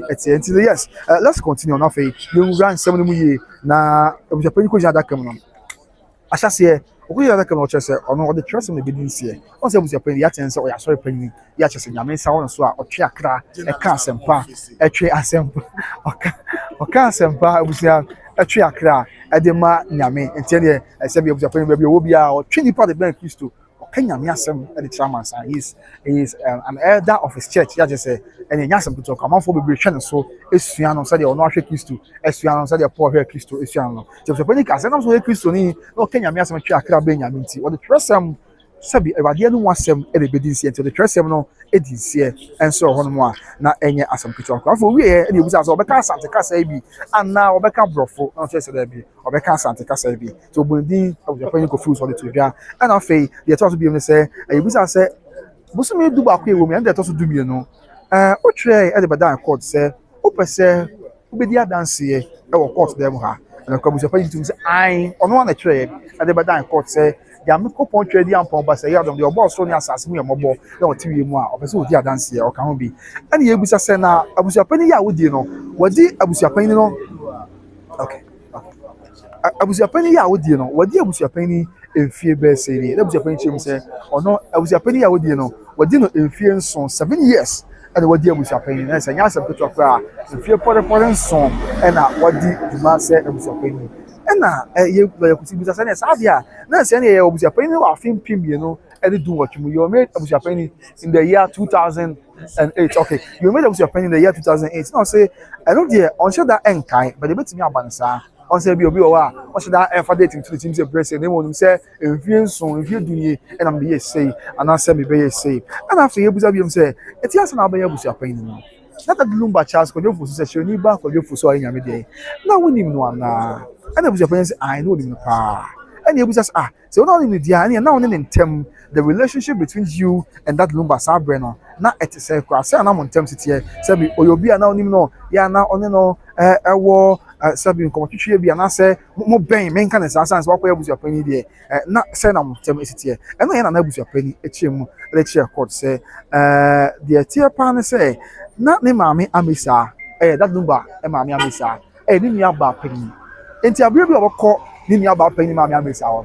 let's continue now for you run 7 mu na Abusuapanin ko jada kam no ahase okuya jada kam no chese ono the trust me bidin sie on say Abusuapanin ya tense o ya sorry panin ya chese nyame sa won so a otwe akra e ka asempa etwe asempa oka asempa Abusua etwe akra e de ma nyame enti ne se bi Abusuapanin ba bi wo bia otwe nipa de ben Kristo Kenya Miasem and the chairman, he is an elder of his church. Yeah, just say, and in Yasam to talk, I'm for be channel so Esuano said, or not Christo, Esuano said, poor hair Christo, Esuano. So, when he can send us with Christo, no Kenya Miasam, Crabenia, Minty, or the Tressam. Sabi Evadia no wasem e de bedinsie to the tresem no edinsie enso ho no a na enye asam kitu akwa afọ wie e de busa so obeka asante kasa bi ana obeka brofo na chese da bi obeka asante kasa bi so bundin Abusuapanin ko fuse on the tibia and afei de to so bi me say e busa say busumi du ba kwa ewo me and de to so du mi no o tre e de beda court say o pese obedi adanse e wo court dem ha na kwa Abusuapanin tum say ai ono na tre e de beda court say ya me ko pon twedi ampon ba say ya dom de obo so ni asase mu ye mobo na o tiwi mu a obese odi adanse e o ka ho bi ani ye busa say na Abusuapanin ya wodi no wodi Abusuapanin no okay Abusuapanin ya wodi no wodi Abusuapanin emfie be say ni Abusuapanin chim say ono Abusuapanin ya wodi no wodi no emfie nson 7 years and wodi Abusuapanin na say nya asem to akra emfie pore nson na wodi duma say Abusuapanin na ye kusi bisa say na sadia na say na ye Abusuapanin wa afim pim ye no and do what you made Abusuapanin in the year 2008 okay you made Abusuapanin in the year 2008 now say I don't there on sure that enkai but they betimi abansa on say bi obi o wa on sure that for dating to the team say president they won say enfie nson enfie dunye and am be say and I say me be say and after ye busa bi say etias na be Abusuapanin no not that Lumba Charles ko jofu say shoni ba ko jofu so anyame dey na wonim no ana and Abusuapanin say I know him pa and you just so not in the dia and now in term the relationship between you and that Lumba Sabreno na say kwa say na mon term sit here say bi oyobi na onim no ya na one no ewo sabi nko twetwe bi na say mo ben men kan say sans wa kwa Abusuapanin dey na say na mon term sit here and na Abusuapanin echiemu lecture court say the tier pan say na ne maame amisa that Lumba maame amisa ni nua ba pani enti abire bi obokọ ni nua ba pani maame amisa ho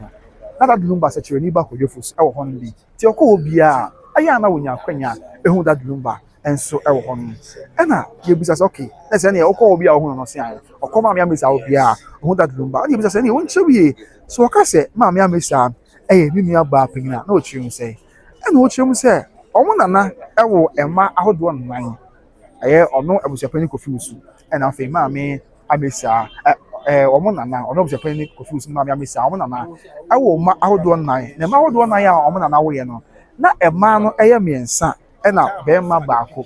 na that Lumba se chere ni ba kodwefus e wo ho no bi ti okọ obi a aya na wonya kwanya ehu that Lumba enso e wo ho no e na ye bisa say okay na say na okọ obi a wo ho no se aye okọ maame amisa obi a hu that Lumba ye bisa say na won chewie so oka say maame amisa ni nua ba pani na o chirum say e na o chirum say omo nana e wo ema ahodo nan aye ono Abusuapanin kofiusu and afei maame amesa omo nana ono Abusuapanin kofiusu maame amesa omo nana awo ma ahodo nan na ma ahodo nan ya omo nana wo ye no na ema no eye miensa na be ma baako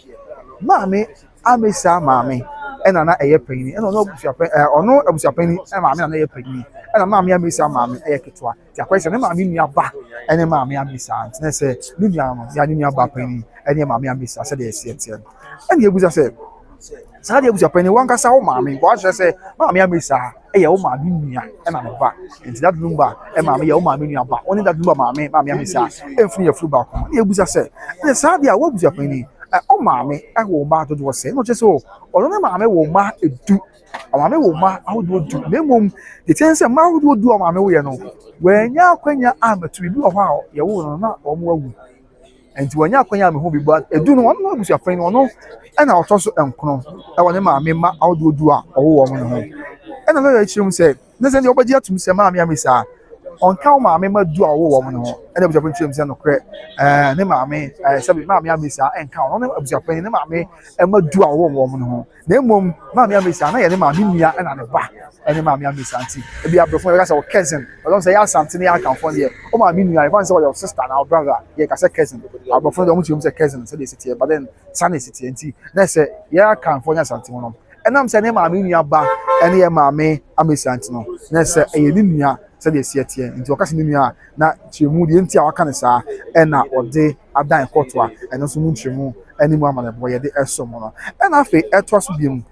maame amesa maame na eye panyin ono Abusuapanin maame na eye panyin na maame amesa maame eye ketwa ti akwese ne maame nua ba ene maame amesa ntene se nua no ya nua ba panyin ene maame amesa se de ese and you busa say Sadia Abusuapanin wan kasa wo maame wo ahye say maame amesa ye wo maame nua e na no ba enti that Lumba e maame ye wo maame nua ba oni that Lumba maame amesa enfuni ye furu ba ko e busa say e Sadia wo Abusuapanin o maame e wo ba to do say no che so o no maame wo ma edu o maame wo ma ahodo du na mom the ten say ma ahodo du o maame wo ye no wanya akwanya amatu bi wo ho a ye wo no na o mo awu enti wanya akwanya me ho bi ba edu no ono Abusuapanin no e na otoso enkono e wone maame ma ahodo du a owo mo no ho e na no ya chirum say na se ne obaji atum se maame amesa onka maame ma du a owo mo no ho e na Abusuapanin chirum se no kre ne maame sabi maame amesa enka ono ne Abusuapanin ne maame e ma du a owo mo no ho na mom maame amesa na ye ne maame nua e na ne ba ene maame amesa nti e bi abrofo ye ka say cousin o don say ya something ya kan fon ye o maame nua e fan say your sister na brother ye ka say cousin abrofo don chirum say cousin say dey sit here but then san sit here nti na say ya kan fon ya something no enam say ne maame nua ba ene ye maame amesa nti no na say e ye ni nua say dey sit here nti o ka say ni nua na chimu de nti a waka ne saa e na ode adan kotwa eno so mu chimu eni mu amane boye de eso mo no e na afi eto so bi mu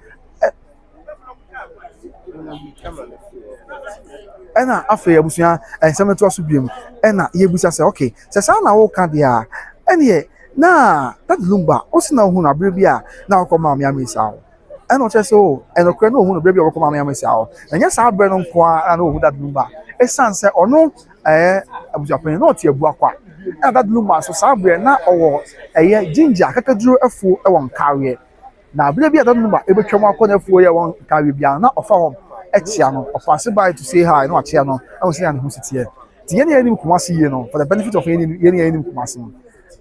ena afi abusua ensem eto so bi mu ena ye busa say okay say sa na wo ka dia ene na that Lumba o si na hu na bre bia na akọ maame amesa o ena o che so eno kre na hu na bre bia akọ maame amesa o na nya sa bre no nko a na hu that Lumba e san say ono Abusuapanin no tie bu akwa and that Lumba so sabre na owo ginger kakaduro afu e won kawe na abule bia that Lumba e betwam akona afu ye won kawe bia na ofa hom e chia no ofa se by to say hi no achia no e won say an hu sitie ti yɛne yɛnim Kumasi yie no for the benefit of yɛne yɛnim Kumasi no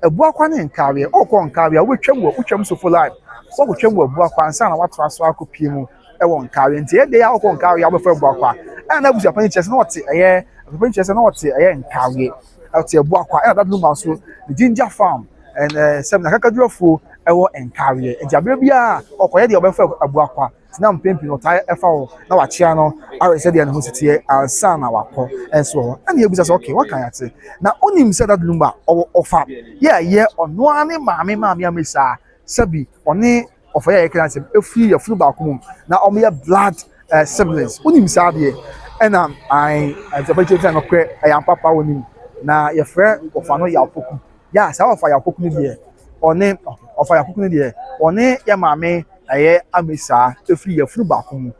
Abuakwa ne Nkawe ɔkɔ Nkawe a wotwam so for life so wotwam Abuakwa ansa na watoa so akɔpie mu ɛwɔ Nkawe nti yɛde ya ɔkɔ Nkawe a wobɛfa Abuakwa ɛna abusuapani kyerɛ sɛ na ɔte ɛyɛ abusuapani kyerɛ sɛ na ɔte ɛyɛ Nkawe ɔte Abuakwa ɛna that Lumba so the ginger farm and sɛm na kakadurafuo ɛwɔ Nkawe nti abere bia ɔkɔyɛ deɛ ɔbɛfa Abuakwa na mpempi no ɔtaa ɛfa hɔ na wakyea no awɛ sɛ deɛ ne ho siteɛ ansa na wakɔ ɛnso hɔ ɛna yɛbusa sɛ okay wakan ate na onim sɛ that Lumba ɔfa yɛ ɔnoa ne maame amesa sɛbi ɔne ɔfa yɛ kran sɛ efiri yɛfunu baako mu na ɔmo blood siblings onim saa deɛ ɛna ɛzɛbɛkyɛ sɛ no kɔ ɛyɛ papa onim na yɛfrɛ ɔfa no Yapoku saa ɔfa Yapoku no deɛ ɔne ɔfa Yapoku no deɛ ɔne yɛ maame ɛyɛ amesa efiri yɛfunu baako mu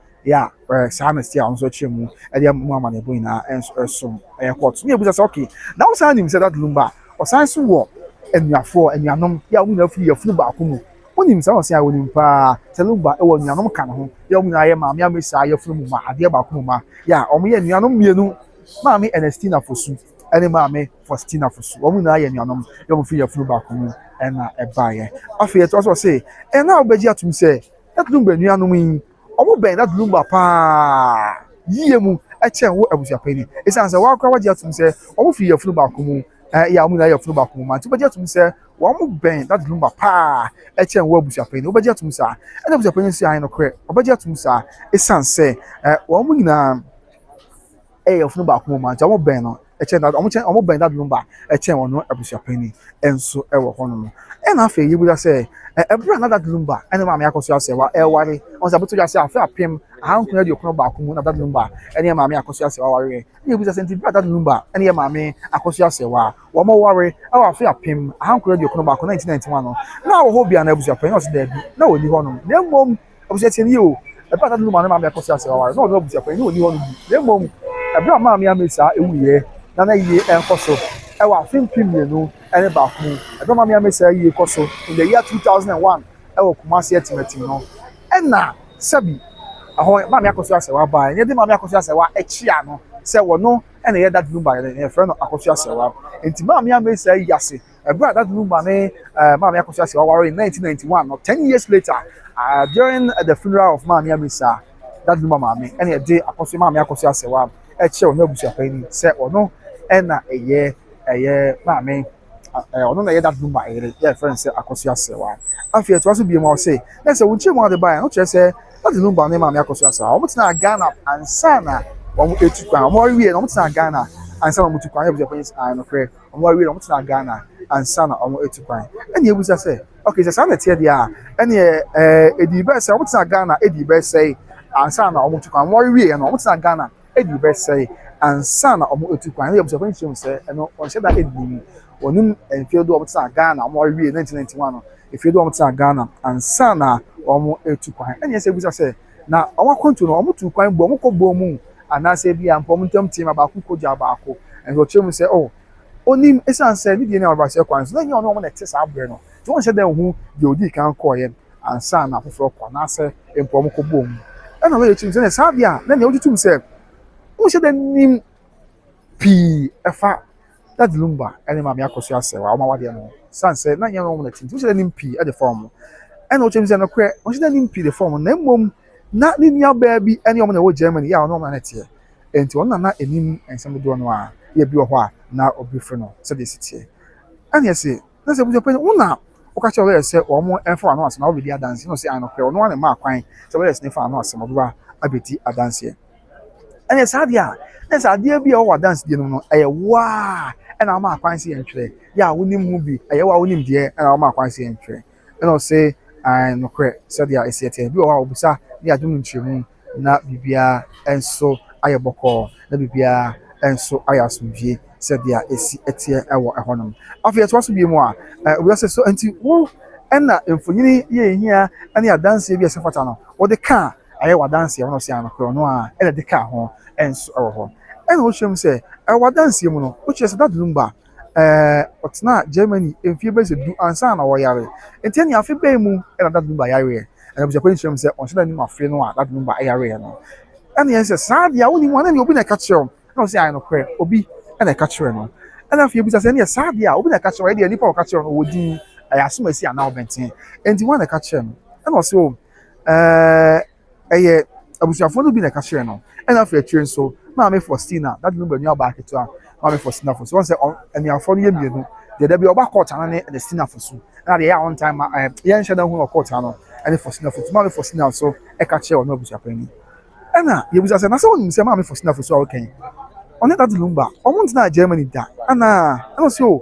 saa na stia nso kyerɛ mu ɛde mu ama ne bo nyinaa ɛso ɛyɛ court ne ebusa sɛ okay na wo san nim sɛ that Lumba ɔsan so wɔ anuanom ɔmo na afiri yɛfunu baako mu onim sɛ ɔsan a onim paa sɛ Lumba ɛwɔ anuanom ka ne ho ɔmo na yɛ maame amesa yɛfunu mu ma adeɛ baako mu ma ɔmo yɛ anuanom mmienu maame Ernestina Fosu ɛne maame Faustina Fosu ɔmo na yɛ anuanom ɔmo firi yɛfunu baako mu ɛna ɛbaayɛ afei ɛtɔ so sɛ ɛna ɔbɛgye atum sɛ that Lumba anuanom yi ɔmo bɛn that Lumba paa yie mu ɛkyɛn wo abusuapani esan sɛ wakora wagye atum sɛ ɔmo firi yɛfunu baako mu ɔmo na yɛfunu baako mu ma nti wobɛgye atum sɛ wɔn bɛn that Lumba paa ɛkyɛn wo abusuapani wobɛgye atum saa ɛna abusuapani nso ayɛ no korɛ ɔbɛgye atum saa esan sɛ wɔn nyinaa ɛyɛ yɛfunu baako mu ma nti ɔmo bɛn no ɔmo bɛn that Lumba ɛkyɛn wɔn no abusuapani ɛnso ɛwɔ hɔ nom ɛna afei yɛbusa sɛ ɛbura na that Lumba ɛne maame Akosua Serwaa ɛware ɔnsa bɛto gya sɛ afei apem ahankron de ɔkono baako mu na that Lumba ɛne maame Akosua Serwaa ware ɛna yɛbusa sɛ nti bura that Lumba ɛne maame Akosua Serwaa wɔn ware ɛwɔ afei apem ahankron de ɔkono baako 1991 no na wɔ hɔ bia na abusuapani ɔsi dɛbi na wɔni hɔ nom na mmom abusuapani o ɛbura that Lumba ne maame Akosua Serwaa ware na ɔno abusuapani na wɔni hɔ nom na mmom ɛbura maame amesa ewuyɛ na yie ɛnkɔ so ɛwɔ afempem mmienu ɛne baako mu ɛbɛn maame amesa yie kɔ so in the year 2001 ɛwɔ Kumasi ɛtimatim no ɛna sɛbi ɛhɔ maame Akosua Serwaa baa ɛnyɛ de maame Akosua Serwaa ɛkyia no sɛ wɔno ɛna yɛ that Lumba yɛfrɛ no Akosua Serwaa nti maame amesa yi ase ɛbɛn that Lumba ne maame Akosua Serwaa ware in 1991 no 10 years later during the funeral of maame amesa that Lumba maame ɛna yɛde maame Akosua Serwaa ɛkyɛ ɔno abusuapani sɛ ɔno ɛna ɛyɛ maame ɔno na ɛyɛ that Lumba ɛyɛ yɛfrɛ sɛ Akosua Serwaa afei ɛtoa so biem a ɔse na sɛ wɔnkyerɛ mu ade baa no kyerɛ sɛ that Lumba ne maame Akosua Serwaa wɔn tena Ghana ansa na wɔn etu kwan wɔn awie na wɔn tena Ghana ansa na wɔn etu kwan abusuapani no korɛ wɔn awie na wɔn tena Ghana ansa na wɔn etu kwan ɛna ebusa sɛ okay sɛ saa na ɛteɛ deɛ a ɛna edi bɛ sɛ wɔn tena Ghana edi bɛ sɛ ansa na wɔn etu kwan wɔn awie na wɔn tena Ghana edi bɛ sɛ ansa na ɔmo etu kwan yɛ abusuapani kyerɛ mu sɛ ɛno ɔnhyɛ da edini wɔnim mfie do ɔmo tena Ghana ɔmo awie 1991 no mfie do ɔmo tena Ghana ansa na ɔmo etu kwan ɛnyɛ sɛ ebusa sɛ na ɔmo akɔntu no ɔmo tu kwan bɔ ɔmo kɔ bɔ mu anaasɛ bi a mpɔ ɔmo ntam tim baako kɔ gya baako ɛnso ɔkyerɛ mu sɛ onim esan sɛ ne deɛ ne ɔba sɛ kwan so na nyɛ ɔno ɔmo na ɛte saa abere no nti wɔn hyɛ da ho deɛ odi kan kɔɔyɛ ansa na afoforɔ kɔ anaasɛ mpɔ ɔmo kɔ bɔ mu ɛna ɔyɛ kyerɛ mu sɛ saa deɛ a na nea ɔtutum sɛ wɔhyɛ da nim pii ɛfa that Lumba ɛne maame Akosua Serwaa ɔmo awadeɛ no san sɛ na nyɛ ɔmo na ti wɔhyɛ da nim pii ɛde fɔm ɛna ɔkyerɛ mu sɛ no korɛ wɔhyɛ da nim pii de fɔm na mmom na ne nua baa bi ɛne ɔmo na ɛwɔ Germany yɛ a ɔno ɔmo na ɛteɛ nti ɔno na enim nsɛm dodoɔ no a yɛ bi wɔ hɔ a na ɔbi firi no sɛdeɛ si teɛ ɛna yɛsɛ na sɛ busuapani wo na ɔka kyerɛ ɔyɛ sɛ ɔmo ɛmfa ano asɛm na ɔbɛdi adanse na ɔsɛ ano korɛ ɔno ana ma akwan sɛ ɔyɛ sɛ ne fa ano asɛm ɔbɛba abɛdi adanseɛ ɛna saa deɛ a na sɛ adeɛ bi a ɔwɔ adanse deɛ no no ɛyɛ waa ɛna ɔma akwan si yɛn twerɛ yɛ a wonim mu bi ɛyɛ waa wonim deɛ ɛna ɔma akwan si yɛn twerɛ ɛna ɔsɛ nokorɛ sɛdeɛ ɛsi ɛteɛ bi wɔ hɔ a ɔbusa ne adum nkyerɛmu na biribiara ɛnso ayɛ bɔkɔɔ na biribiara ɛnso ayɛ asomdwie sɛdeɛ ɛsi ɛteɛ ɛwɔ ɛhɔnom afei ɛtoa so bi mu a ɔbusa sɛ so nti wo ɛna mfonyini yɛ ehia ɛne adanseɛ bi ɛsɛ fata no wɔde ka ayɛ wadanseɛ wɔn ɔsɛ anokorɛ ɔno a ɛna de ka ho ɛnso ɛwɔ hɔ ɛna ɔhyɛ mu sɛ wadanseɛ mu no ɔkyerɛ sɛ that Lumba ɔtena Germany mfie bɛsɛ du ansa na wɔyare nti ɛne afe bɛn mu ɛna that Lumba yareɛ ɛna busuapani kyerɛ mu sɛ ɔnhyɛ da nim afe no a that Lumba ɛyareɛ no ɛna yɛn sɛ saa deɛ a wonim wɔn ɛna obi na ɛka kyerɛw na ɔsɛ ayɛ nokorɛ obi ɛna ɛka kyerɛ no ɛna afei ebusa sɛ ɛne yɛ saa deɛ a obi na ɛka kyerɛ ɛdeɛ nipa a ɔka kyerɛ no wɔdi asomasi anaa ɔbɛnten nti wɔn na ɛka kyerɛ no ɛna ɔsɛ o ɛyɛ abusuafoɔ no bi na ɛka kyerɛ no ɛna afei akyire nso maame Faustina dade no bɛnua ɔbaa ketewa maame Faustina fo so wɔn sɛ anuafoɔ no yɛ mmienu deɛ dabi ɔba kɔɔta no ne Faustina fo so ɛna deɛ yɛ on time yɛn hyɛ dan hu ɔkɔɔta no ɛne Faustina fo so maame Faustina nso ɛka kyerɛ ɔno abusuapanyin ɛna yɛbusa sɛ na sɛ wɔn nim sɛ maame Faustina fo so a ɔkɛn ɔne dade Lumba ɔmo ntena Germany da ɛna sɛ o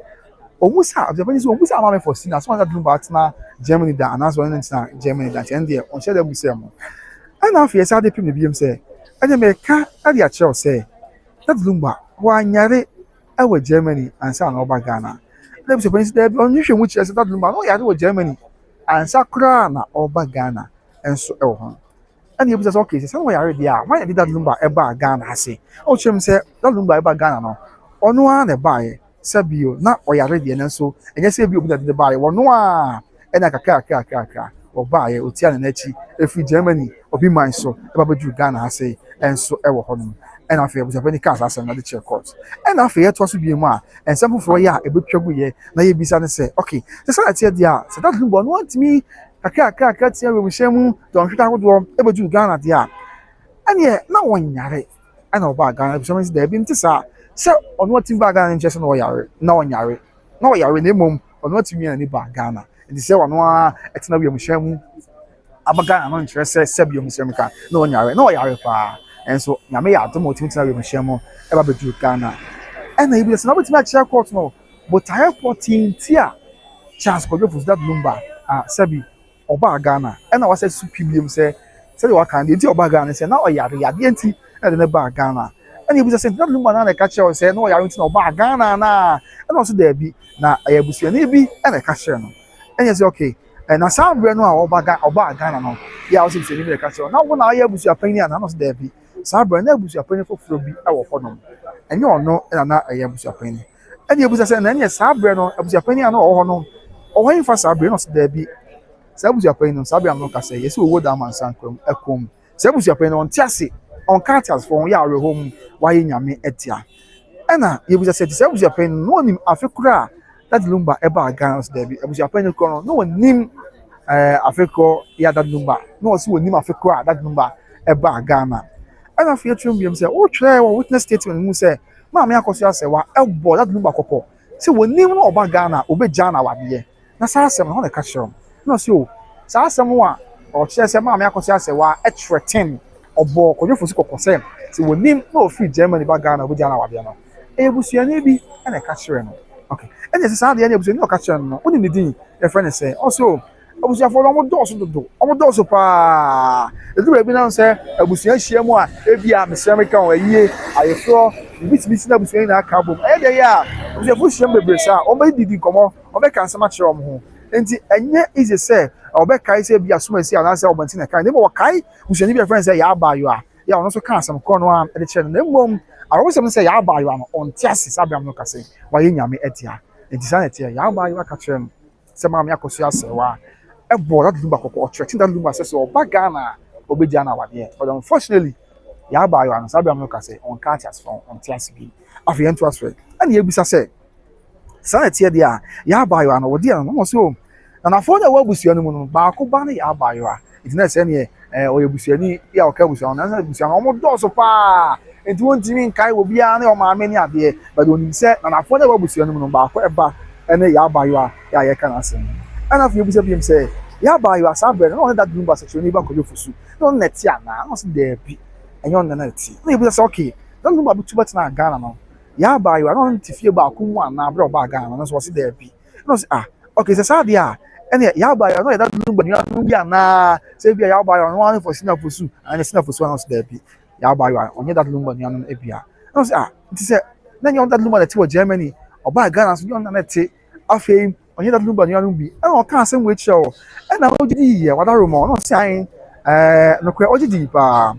ɔmo sa abusuapanyin sɛ ɔmo sa maame Faustina sɛ ɔne dade Lumba atena Germany da anaasɛ ɔne ntena Germany da kyɛn deɛ ɔnhyɛ dɛ busɛ mo ɛna afei yɛsɛ ade pim ne biem sɛ ɛna mɛka ade akyerɛw sɛ dade Lumba wɔanyare ɛwɔ Germany ansa na ɔba Ghana na abusuapanyin sɛ dɛbi ɔnhwehwɛ mu kyerɛ sɛ dade Lumba na ɔyare wɔ Germany ansa koraa na ɔba Ghana ɛnso ɛwɔ hɔ ɛna yɛbusa sɛ ɔkè sɛ sɛ wɔyare deɛ a wɔn yɛ de dade Lumba ɛba Ghana ase ɔkyerɛ mu sɛ dade Lumba ɛba Ghana no ɔno ara na ɛbaeɛ sɛ bio na ɔyare deɛ no nso ɛnyɛ sɛ bi obi na de baeɛ wɔno a ɛna kakra ɔbaeɛ otia ne n'akyi efiri Germany obi man so ɛba bɛduru Ghana ase ɛnso ɛwɔ hɔ nom ɛna afei abusuapanyin kaa saa asɛm na de kyerɛ court ɛna afei yɛtoa so bio mu a nsɛm foforɔ yɛ a ɛbɛtwa gu yɛ na yɛbisa ne sɛ okay sɛ sɛ ɛteɛ deɛ a sɛ dade Lumba ɔno antumi kakra tia wiemhyɛn mu dɔnhweta ahodoɔ ɛbɛduru Ghana deɛ a ɛneɛ na wɔnyare ɛna ɔbaa Ghana abusuapanyin sɛ daabi nte saa sɛ ɔno atumi baa Ghana nkyɛn sɛ na ɔyare na mmom ɔno atumi yɛ n'ani baa Ghana nti sɛ ɔno a ɛtena wiemhyɛn mu aba Ghana no nkyerɛ sɛ sɛbi wiemhyɛn ka na ɔyare paa ɛnso nyame yɛ adom a ɔtumi tena wiemhyɛn mu ɛba bɛduru Ghana ɛna ebi sɛ na ɔbɛtumi akyerɛ court no botaeɛ pɔtee a Charles Kwadwo dade Lumba sɛbi ɔbaa Ghana ɛna wasɛ so pibiem sɛ sɛdeɛ waka deɛ nti ɔbaa Ghana sɛ na ɔyare yadeɛ nti ɛna de ne baa Ghana ɛna ebi sɛ dade Lumba na ɛka kyerɛ sɛ na ɔyare nti na ɔbaa Ghana na ɛna ɔso daabi na ɛyɛ abusuani bi ɛna ɛka kyerɛ no ɛnyɛ sɛ okay na saa mbrɛ no a ɔbaa Ghana no yɛ a ɔsɛ bisani bi ɛka kyerɛ na wo na ayɛ abusuapanyin a na ɔso daabi saa mbrɛ na abusuapanyin foforɔ bi ɛwɔ hɔ nom ɛnyɛ ɔno ɛna na ɛyɛ abusuapanyin ɛna ebi sɛ na ɛnyɛ saa mbrɛ no abusuapanyin a na ɔwɔ hɔ no ɔwɔ nfa saa mbrɛ na ɔso daabi saa abusuapanyin no saa mbrɛ no kasa yɛ sɛ owó dama nsa ɛkɔm saa abusuapanyin no ɔnte ase ɔnka ate asefo yɛ awerɛhɔ mu wayɛ nyame ɛtia ɛna yɛbusa sɛ saa abusuapanyin no na ɔnim afe koraa dade Lumba ɛba Ghana so daabi abusuapanyin korɔ no na wɔnim afe korɔ yɛ dade Lumba na wɔsi wɔnim afe korɔ a dade Lumba ɛba Ghana ɛna afei atwere mu biam sɛ wotwerɛ wɔ witness statement mu sɛ maame Akosua Serwaa ɛbɔ dade Lumba kɔkɔ sɛ wɔnim na ɔba Ghana ɔbɛgya na wadeɛ na saa asɛm no hɔ na ɛka kyerɛ m na ɔsi o saa asɛm a ɔkyerɛ sɛ maame Akosua Serwaa ɛtwerɛ 10 ɔbɔ Kwadwo kɔkɔ sɛ wɔnim na ɔfiri Germany ba Ghana ɔbɛgya na wadeɛ no ebusuani bi ɛna ɛka kyerɛ no okay ɛna sɛ saa deɛ ɛna abusuani ɔka kyerɛ no wonim ne din yɛfrɛ ne sɛ ɔso abusuafoɔ no ɔmo dɔɔso paa ɛduru baabi na sɛ abusua hyia mu a ebi a mesrɛ me ka wɔn ayie ayɛforɔ bitimi si na abusua nyinaa ka bom ɛyɛ deɛ yɛ a abusuafoɔ hyia mu bebree saa ɔmbɛdidi nkɔmmɔ ɔbɛka nsɛm akyerɛ wɔn ho nti ɛnyɛ easy sɛ ɔbɛkae sɛ bi asomasi anaasɛ ɔbɛnti na kae ne ma wɔkae busuani bi yɛfrɛ ne sɛ yɛ abaayewa yɛ ɔno nso ka asɛm korɔ no a ɛde kyerɛ no na mmom awɔsɛm no sɛ yɛ abaayewa no ɔnte ase saa abɛam no kase wayɛ nyame atia nti saa na ɛteɛ yɛ abaayewa ka kyerɛ no sɛ maame Akosua Serwaa ɛbɔ dade Lumba kɔkɔ ɔkyerɛ dade Lumba sɛ ɔba Ghana a ɔbɛgya na awadeɛ but unfortunately yɛ abaayewa no saa abɛam no kase ɔnka ate ase fɔn ɔnte ase bi afei yɛnto aso ɛna yɛbisa sɛ saa na ɛteɛ deɛ a yɛ abaayewa no wɔde no wɔn so nanafoɔ no a ɛwɔ abusua no mu no baako ba no yɛ abaayewa nti na ɛsɛ neɛ ɔyɛ busuani yɛ a ɔka abusua no nanso abusua no wɔn dɔɔso paa nti wɔntumi nkae wɔ biara ne ɔmaame ne adeɛ but onim sɛ nanafoɔ no a ɛwɔ abusua no mu no baako ɛba ɛne yɛ abaayewa yɛ a yɛka n'asɛm ɛna afei yɛbisa biam sɛ yɛ abaayewa saa brɛ no na ɔne dade Lumba sɛkyerɛ ne ba Kwadwo so na ɔno nɛte anaa na ɔsɛ daabi ɛnyɛ ɔno na nɛte na yɛbisa sɛ okay dade Lumba bi tu bɛtena Ghana no yɛ abaayewa na ɔno te fie baako mu anaa brɛ ɔbaa Ghana no nso ɔsɛ daabi na ɔsɛ okay sɛ saa deɛ a ɛne yɛ abaayewa na ɔyɛ dade Lumba nuanom bi anaa sɛ bi a yɛ abaayewa no ɔne Faustina fosu ana Faustina fosu na ɔsɛ daabi yɛ abaayewa ɔnyɛ dade Lumba nuanom ebia na ɔsɛ nti sɛ na nyɛ ɔno dade Lumba na ɛte wɔ Germany ɔbaa Ghana so nyɛ ɔno na ɛte afei ɔnyɛ dade Lumba nuanom bi ɛna ɔka asɛm wɔ akyerɛ wɔ ɛna ɔgye di yɛ wadaro mɔ ɔno sɛ ahen nokorɛ ɔgye di paa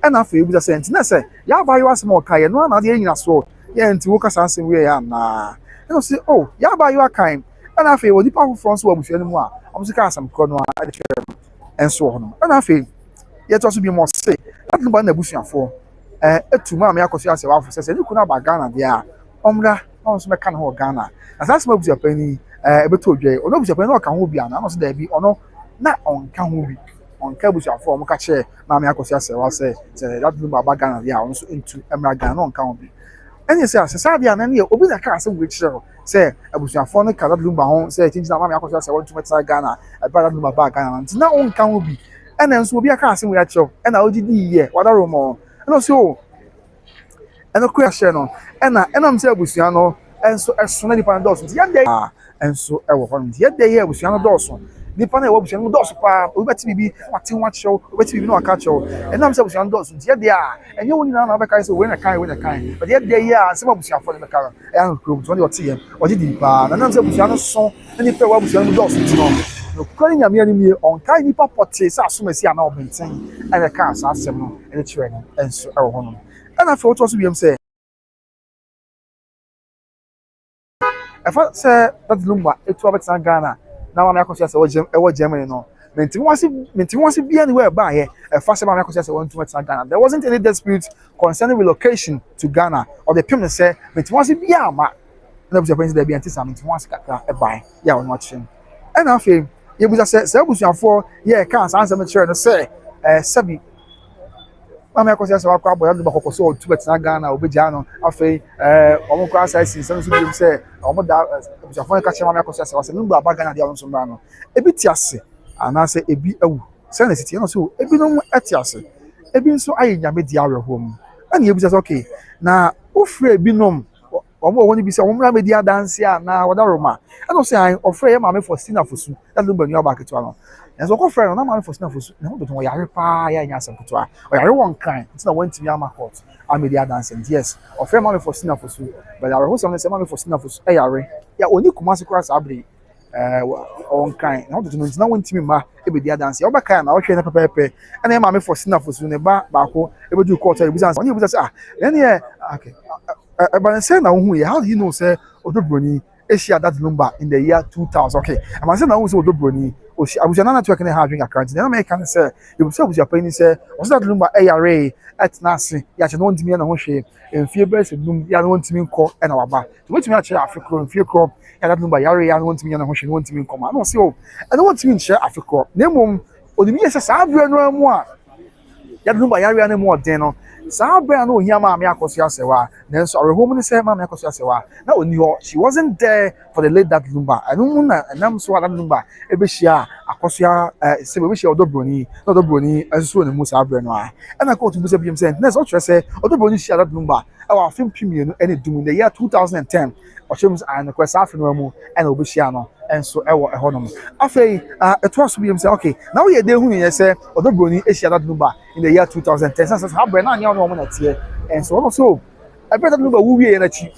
ɛna afei ebusa sɛ nti na sɛ yɛ abaayewa asɛm a ɔka yɛ no ana adeɛ nyina soɔ yɛ nti wokasa asɛm wɔ yɛ anaa ɛna ɔsɛ yɛ abaayewa kan ɛna afei wɔ nipa foforɔ nso wɔ abusua no mu a ɔmo sɛ ka asɛm korɔ no a ɛde kyerɛ no ɛnso wɔ hɔ no ɛna afei yɛtɔ so bi ma ɔse dade Lumba na abusuafoɔ etu maame Akosua Serwaa afo sɛ ne kunu aba Ghana deɛ a omra no so meka na ho Ghana na sa asem abusuapanin ebeto odwe ono abusuapanin no ka ho bia na no so da bi ono na onka ho bi onka abusuafo omo ka che maame Akosua Serwaa se that Lumba ba Ghana dia ono so into emra Ghana no onka ho bi enya se asesa bia na ne obi na ka asem we kire se abusuafo no ka that Lumba ho se tinji na maame Akosua Serwaa ntu meta Ghana ba that Lumba ba Ghana nti na onka ho bi ena nso obi aka asem we kire ena ogidi ye wadaro mo ena so eno kwehye no ena mse abusua no enso eso na nipa doso nti yade enso ewo ho nti yade ye abusua no doso nipa na ewo abusua no doso pa obi beti bibi wate ho achew obi beti bibi no aka chew ena mse abusua no doso nti yade enye woni na be kai se we na kai but yade ye se abusua fo ne be kai e an krom so ne ote ye oje di pa na mse abusua no so nipa ewo abusua no doso nti no kwani nyame ani mi on kai nipa pote sa asomasi ana obenten ene ka asa asem no ene kire no enso ewo ho no and I feel what we say. If I say that Lumba, it's over to Ghana. Now I'm Akosua Serwaa Germany no. Menti wants to be anywhere by here. First time I'm Akosua Serwaa to Ghana. There wasn't any dispute concerning relocation to Ghana or the people say menti wants to be a ma. Na busa pens there be anti menti wants to buy. Yeah, we're watching. And I feel you busa say busuafo yeah can answer me chere no say sabi maame Akosua Serwaa kwa boya do bakoko so otu betina Ghana obegya no afei omo kwa sai sin so so bi se omo da busuafo ka che maame Akosua Serwaa se Lumba ba Ghana dia no so mra no ebi ti ase ana se ebi awu se na siti no so ebi no mu eti ase ebi nso aye nyame dia awerho mu ana ebi say okay na ofre ebi nom omo woni bi se omo mra media dance a na wada roma ana so ai ofre ye maame for sina fosu that Lumba ni oba keto no enso ko frɛ no na maame for sina fosu na ho do to yare pa ya nya asem keto a yare won kan nti na wanti mi ama court amedia dance yes ofre maame for sina fosu but yare ho some say maame for sina fosu yare ya oni kuma se kura sabre on kan na ho do to nti na wanti mi ma ebedia dance oba kan na wo hwe na pepepe na maame for sina fosu ne ba ko ebedu court e busa oni busa say then okay but say na hu ye how do you know say Odobroni Asia that Lumba in the year 2000 okay am say na hu say Odobroni abusua na network ne ha adwen account na make can say you say abusua pani say o that Lumba ARA at na ase ya che no ntimi na ho hwe enfie be se dum ya no ntimi nko na waba so wetimi a che Africa enfie crop ya that Lumba ARA ya no ntimi na ho hwe no ntimi nko ma no say o na no ntimi nche Africa na mum odimi ye say sa abre no amu a ya Lumba ARA na mu odin no sa abre no ohia maame Akosua Serwaa na nso arehom ne say maame Akosua Serwaa na oni ho she wasn't there for the late that Lumba anu mu na nam so that Lumba ebehia Akosua se ebehia Odobroni aso ne mu sa abre no a na court bu se biem say na so tire say Odobroni shia that Lumba our film premier no ene dum in the year 2010 ochems an kwesa afi no mu na obehia no enso ewo ehonom afei eto aso biem say okay now we dey hu ye say Odobroni shia that Lumba in the year 2010 since abre na anya no mo na tie enso no so ebe that Lumba wu wie na chi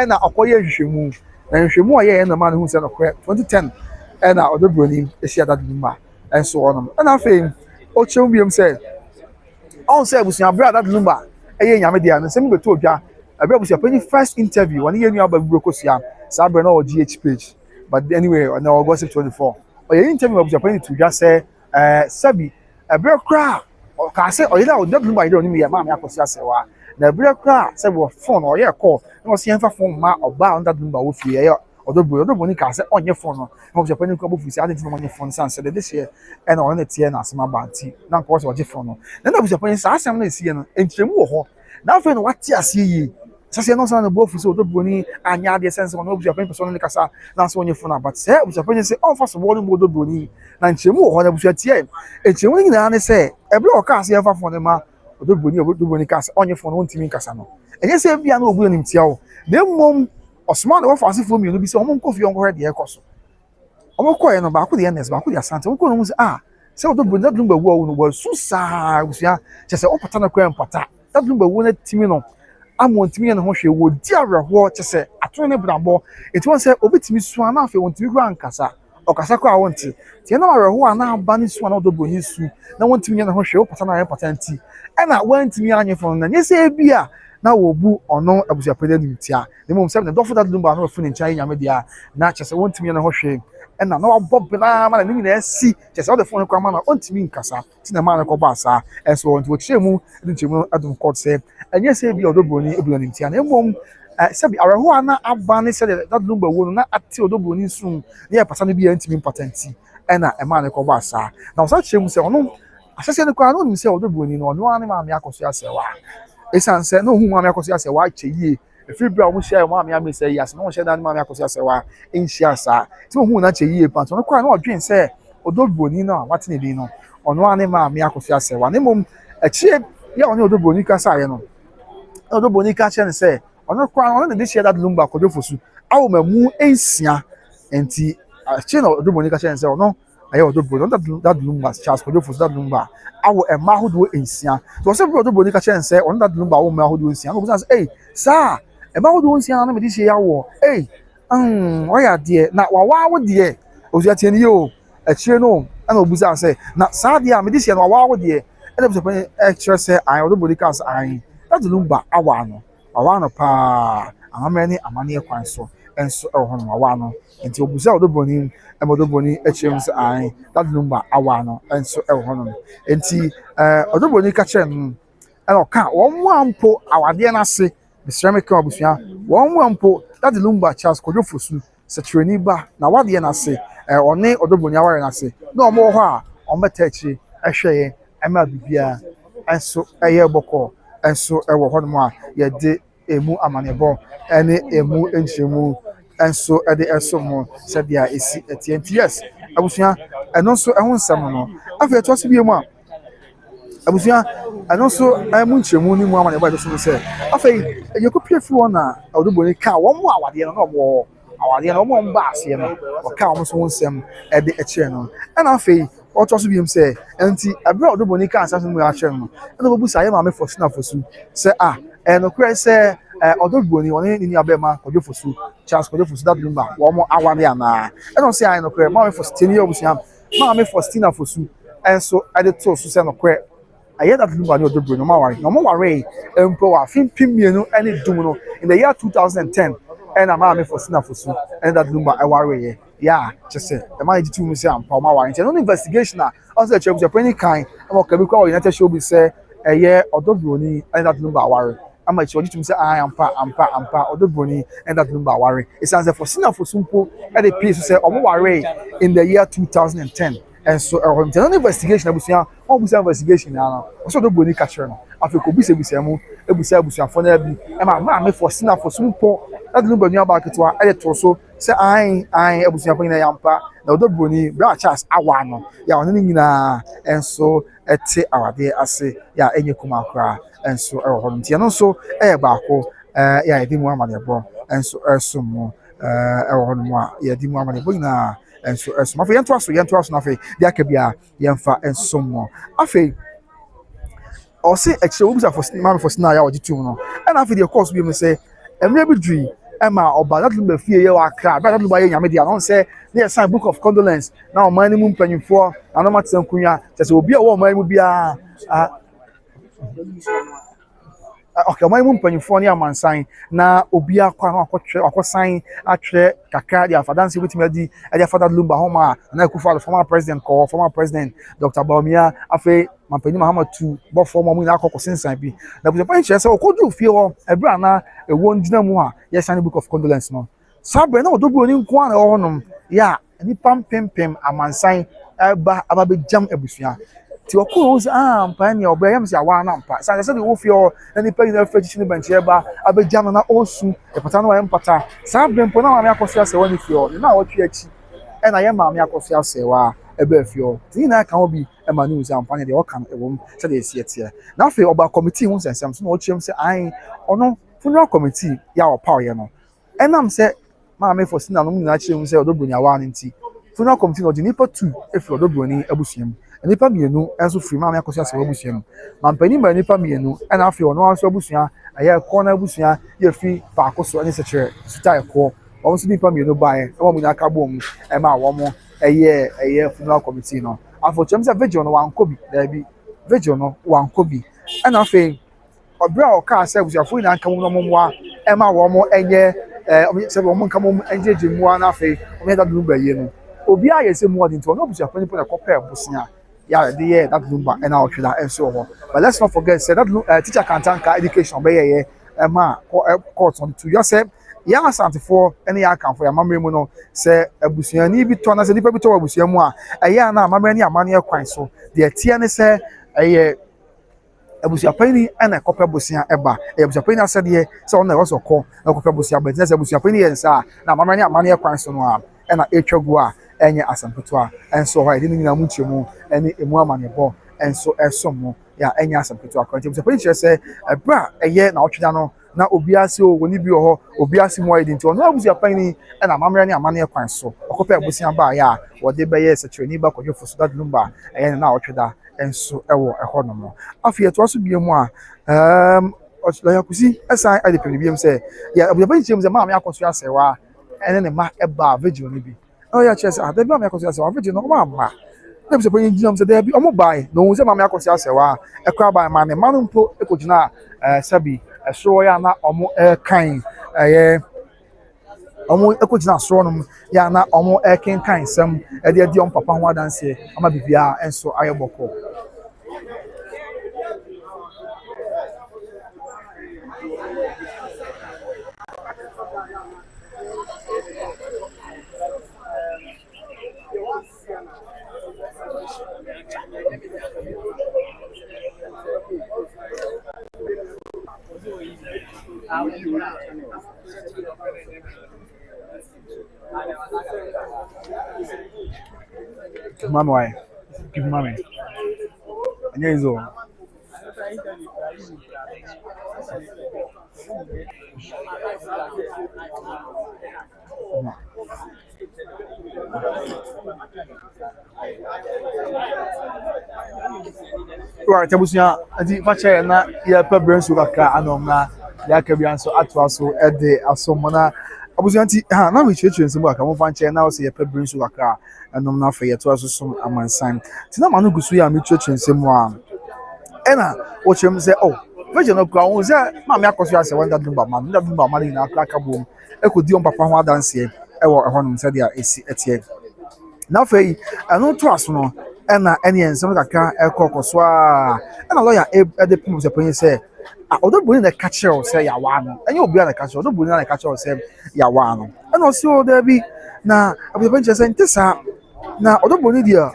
na akoye hwehwemu na hwehwemu a ye na ma no hu say no 2010 na Odobroni shia that Lumba enso onom na afei ochem biem say on say busia bra that Lumba eye nyame dia no sem beto odwa abia busia pani first interview one ye nua ba burokosia sa bra na o GH page but anyway on August 24 oye interview busia pani to just say sabi abia kra o ka say oye da that Lumba ide oni me maame Akosua Serwaa na abia kra say wo phone oye call na o se enfa phone ma oba on that Lumba wo fie ye Odobroni ka say onye phone no busia pani ko bo fusi ade tin onye phone san say this year and on the tie na asema banti na ko so oje phone no na busia pani sa asem na esie no entremu wo ho na fe no wate asie yi sase no san na bo fusi Odobroni anya de sense no busia pani person no kasa na so onye phone but say busia pani say on fa so wo no Odobroni na entremu wo ho na busia tie entremu ni na ne say eble o ka ase enfa phone ma Odobroni ka say onye phone no ntimi kasa no enye say bia na obu nim tia wo na mom Osman wo fa for me no bi say omo nkofi onko re de ekoso omo ko ye no ba ko de ns ba ko de asante wo ko no mu say say Odobroni that Lumba wo no wo susa busia che say opata na kwa empata that Lumba wo na timi no amo ntimi ne ho hwe wo di awerho che say ato ne brabo eti won say obetimi su ana afi won timi kwa nkasa okasa kwa wonti tie na awerho ana aba ni su ana Odobroni su na won timi ne ho hwe opata na empata nti na won timi anye fo na nye say bia na wo bu ono abusia pede ntia ne mom sebe ne dofo that Lumba no funi ntia nyame dia na chese wontimi ne ho hwe na na wabob na ma na ni na si chese o de fone kwa ma na ontimi nkasa ti na ma na ko ba sa enso wonti wo chemu adum court say enye se bi Odobroni ntia na mom Sabi areho ana aba ne said that Lumba wo na ate Odobroni sum na ye pasa no bi antimi patenti na e ma ne ko ba sa na so chem se ono asese ne kwa no nim se Odobroni no ono ane ma me Akosua Serwaa esan se no hu ma me Akosua Serwaa cheye efiri bra wo share ma me am say yes no share dan ma me Akosua Serwaa in share sa ti hu na cheye pa so no kwa no odwen se Odobroni no wate ne din no ono ane ma me Akosua Serwaa ne mom achie ya ono Odobroni ka sa ye no Odobroni ka che ne se ono kwa ono de share that Lumba kodo fosu awo mamu ensia enti achie no Odobroni ka che ne se ono aye Odobroni that Lumba Charles kodo fosu that Lumba awo ema hodo ensia so se Odobroni ka che ne se ono that Lumba awo ema hodo ensia no say eh sa ema hodo ensia na me de share yawo eh oya de na wawa wo de ozu tie ni yo achie no ana obuza say na sa de a me de share no wawa wo de ena buso pen extra say I Odobroni ka say I that Lumba awa no pa amamani amane kwan so enso ho no awa no enti obuza Odobroni echem say I that Lumba awa no enso ho no enti Odobroni ka chem ena ka won ampo awade na se bisrameka obusua won ampo that Lumba Charles kojofosu setreni ba na wade na se one Odobroni aware na se na omo ho a ometachi ehweye ema bibia enso eye boko enso ewo ho no a ye de emu amanebo ene emu enchemu enso ede eso mo se dia esi etienti yes abusua eno so ehun nsam no afa eto se biemu a abusua eno so emu enchemu ni mu amanebo ede so se afa ye ko pie fi wona Odobroni ka wo mo awade no mo awade no mo mba ase no o ka wo so nsam ede eche no ena afa oto so biem se enti abra Odobroni ka asase mu a che no ena bobu sa ye ma me fosina fosu se no kure se Odobroni woni ni abema kojofosu Charles kojofosu that Lumba wo mo awade ana ena se no kure ma me fostini obusia ma me fostina fosu enso ade to so se no kure aye that Lumba ni Odobroni no mo ware empo wa fimpim mienu ene dum no in the year 2010 ena ma me fostina fosu and that Lumba I ware yeah just say e ma jitu mu se ampa ma ware no investigation on say chebu penny kind am o kabi kwa United show be say eye Odobroni and that Lumba ware am I jitu mu say ampa Odobroni and that Lumba ware it sounds for sina fosu mpo e dey piece say omo ware in the year 2010 and so no investigation abusia o busia investigation na so Odobroni ka chere no afeko busia mu ebusia fo na bi e ma me for sina fosu mpo that Lumba nua ba ketwa e to so say I abusia fo na yampa na Odobroni bra Charles awa no ya ono nyina enso ete awade ase ya enye kuma kra enso e ho ntia no so e ba ko ya edi mu amanebo enso esomo e ho no a ya edi mu amanebo nyina enso esomo afa yento aso na afa dia ka bia yemfa ensomo afa o se ekye obusa for sina ya ojitum no and afa the course bi me say emre bi dri ema oba that Lumba fie ye wa kra that Lumba ye nyame dia no say they sign book of condolence na o man mu mpanyimfo na no maten kunya say obi a wo man mu bia okay man mu mpanyimfo ne amansan na obi akwa na akosan atwe kakra dia fadanse wetimi adi dia father Lumba homa na Akufo former president Dr. Baumia afi mampani Mahamatu bo former mu na akokosensan bi na bu pan chere say okodu fie ho ebra na ewo ndina mu a ye sign book of condolence no sabre na Odobroni nko na ho nom ya ni pampempem amansan ababe jam ebusua ti okuru say mpa ni oba yam say awa na mpa say say the wo fie ho na ni pa na fachi ni banche ba abejam na osu e pata na wa mpata sabre mpo na ma me Akosua Serwaa ni fie ho na wo twi achi e na ye ma me Akosua Serwaa ebe fie ho ti na kan obi e ma ni uza mpa ni de okan e wom say de esi etie na fe oba committee hu sensem so na o chem say ono funeral committee ya o power ye no enam say ma me for sina no mu na chem say Odobroni awa ni nti funeral committee no di nipa 2 efi Odobroni abusuam nipa mienu enso free ma me Akosua Serwaa abusuam mampani ma nipa mienu ena afi ono aso abusua aye ko na abusua ye fi paako so ani sechere style ko o so nipa mienu bae e mo mu na ka bom e ma wo mo eye funeral committee no afo chem say vigil no wankobi da bi vigil no wankobi ena afi obra o ka say abusuafo ina nka mo no mo e ma wo mo enye se wo mo nka mo enjeje mu na afi o me da Lumba ye no obi aye se mu odin to no abusuafo ni po na kopa abusia yeah the year that Lumba and our children and so on. But let's not forget say that teacher can't education be here ma court on to yourself ya asante for any account for your mamre mu no say abusuani bi to na say nipa bi to abusua mu a ɛyɛ na mamre ni amane kwan so de tie ne say ɛyɛ abusuapani ana ekɔpɛ bosia eba abusuapani asɛdeɛ sɛ ɔno na ɛwɔ so kɔ ekɔpɛ bosia ba ntia sɛ abusuapani yɛ nsa na mamre ni amane kwan so no a ɛna etwagu a ɛnyɛ asampeto a ɛnso hɔ ɛde ne nyina mu nkyɛ mu ɛne emu amane bɔ ɛnso ɛsom mo ya ɛnyɛ asampeto a kwanti abusuapani kyerɛ sɛ ɛbra ɛyɛ na ɔtweda no na obiase o woni bi ho obiase mo ayɛ dinti ono abusuapan ni na mamre ni amane kwan so okopa abusia ba ya wode bɛyɛ setreni ba kwadwo fo so that Lumba ɛyɛ na ɔtweda enso ɛwɔ ɛhɔ no mo afie to aso bie mu a ɔlɔya kusi ɛsan ɛde pɛni biem sɛ ya abusuapan kyerɛ mu sɛ maame Akosua Serwaa ɛne ne ma ɛba vigil no bi ɔya kyerɛ sɛ adabi maame Akosua Serwaa vigil no ma ma na abusuapan gyina mu sɛ dabi ɔmo bae na ohun sɛ maame Akosua Serwaa ɛkɔ aba ma ne ma no mpo ɛkɔgyina sabi ɛsoro ya na ɔmo ɛkan ɛyɛ ɔmo ɛkɔgyina soro no ya na ɔmo ɛkenkan nsɛm ɛde adi ɔmo papa ho adanse ama bibia ɛnso ayɛ bɔkɔ Mama, why? Give mommy. And here is all. Right, Abusuya, adi fache na ya pe branso kakra anom na ya ka bi anso atwa so e de asomona Abusuya nti ha na we church nso aka mo fanche na o se ya pe branso kakra anom na fa ya to aso som amansan ti na ma no gusu ya me church nso mu a e na o chem se oh veje no kwa won se maame Akosua Serwaa that Lumba ma na akra ka bom e ko di on papa ho adanse e wo ho no se dia esi etie na fa yi eno to aso no ɛna ɛne nsɛm kakra ɛkɔ so a ɛna lawyer ɛde pum sɛ panyin sɛ Odobroni na ka kyerɛw sɛ yawa no ɛnyɛ obi na ka kyerɛw Odobroni na ka kyerɛw sɛ yawa no ɛna ɔsi o da bi na abusuapani kyerɛ sɛ nte saa na Odobroni deɛ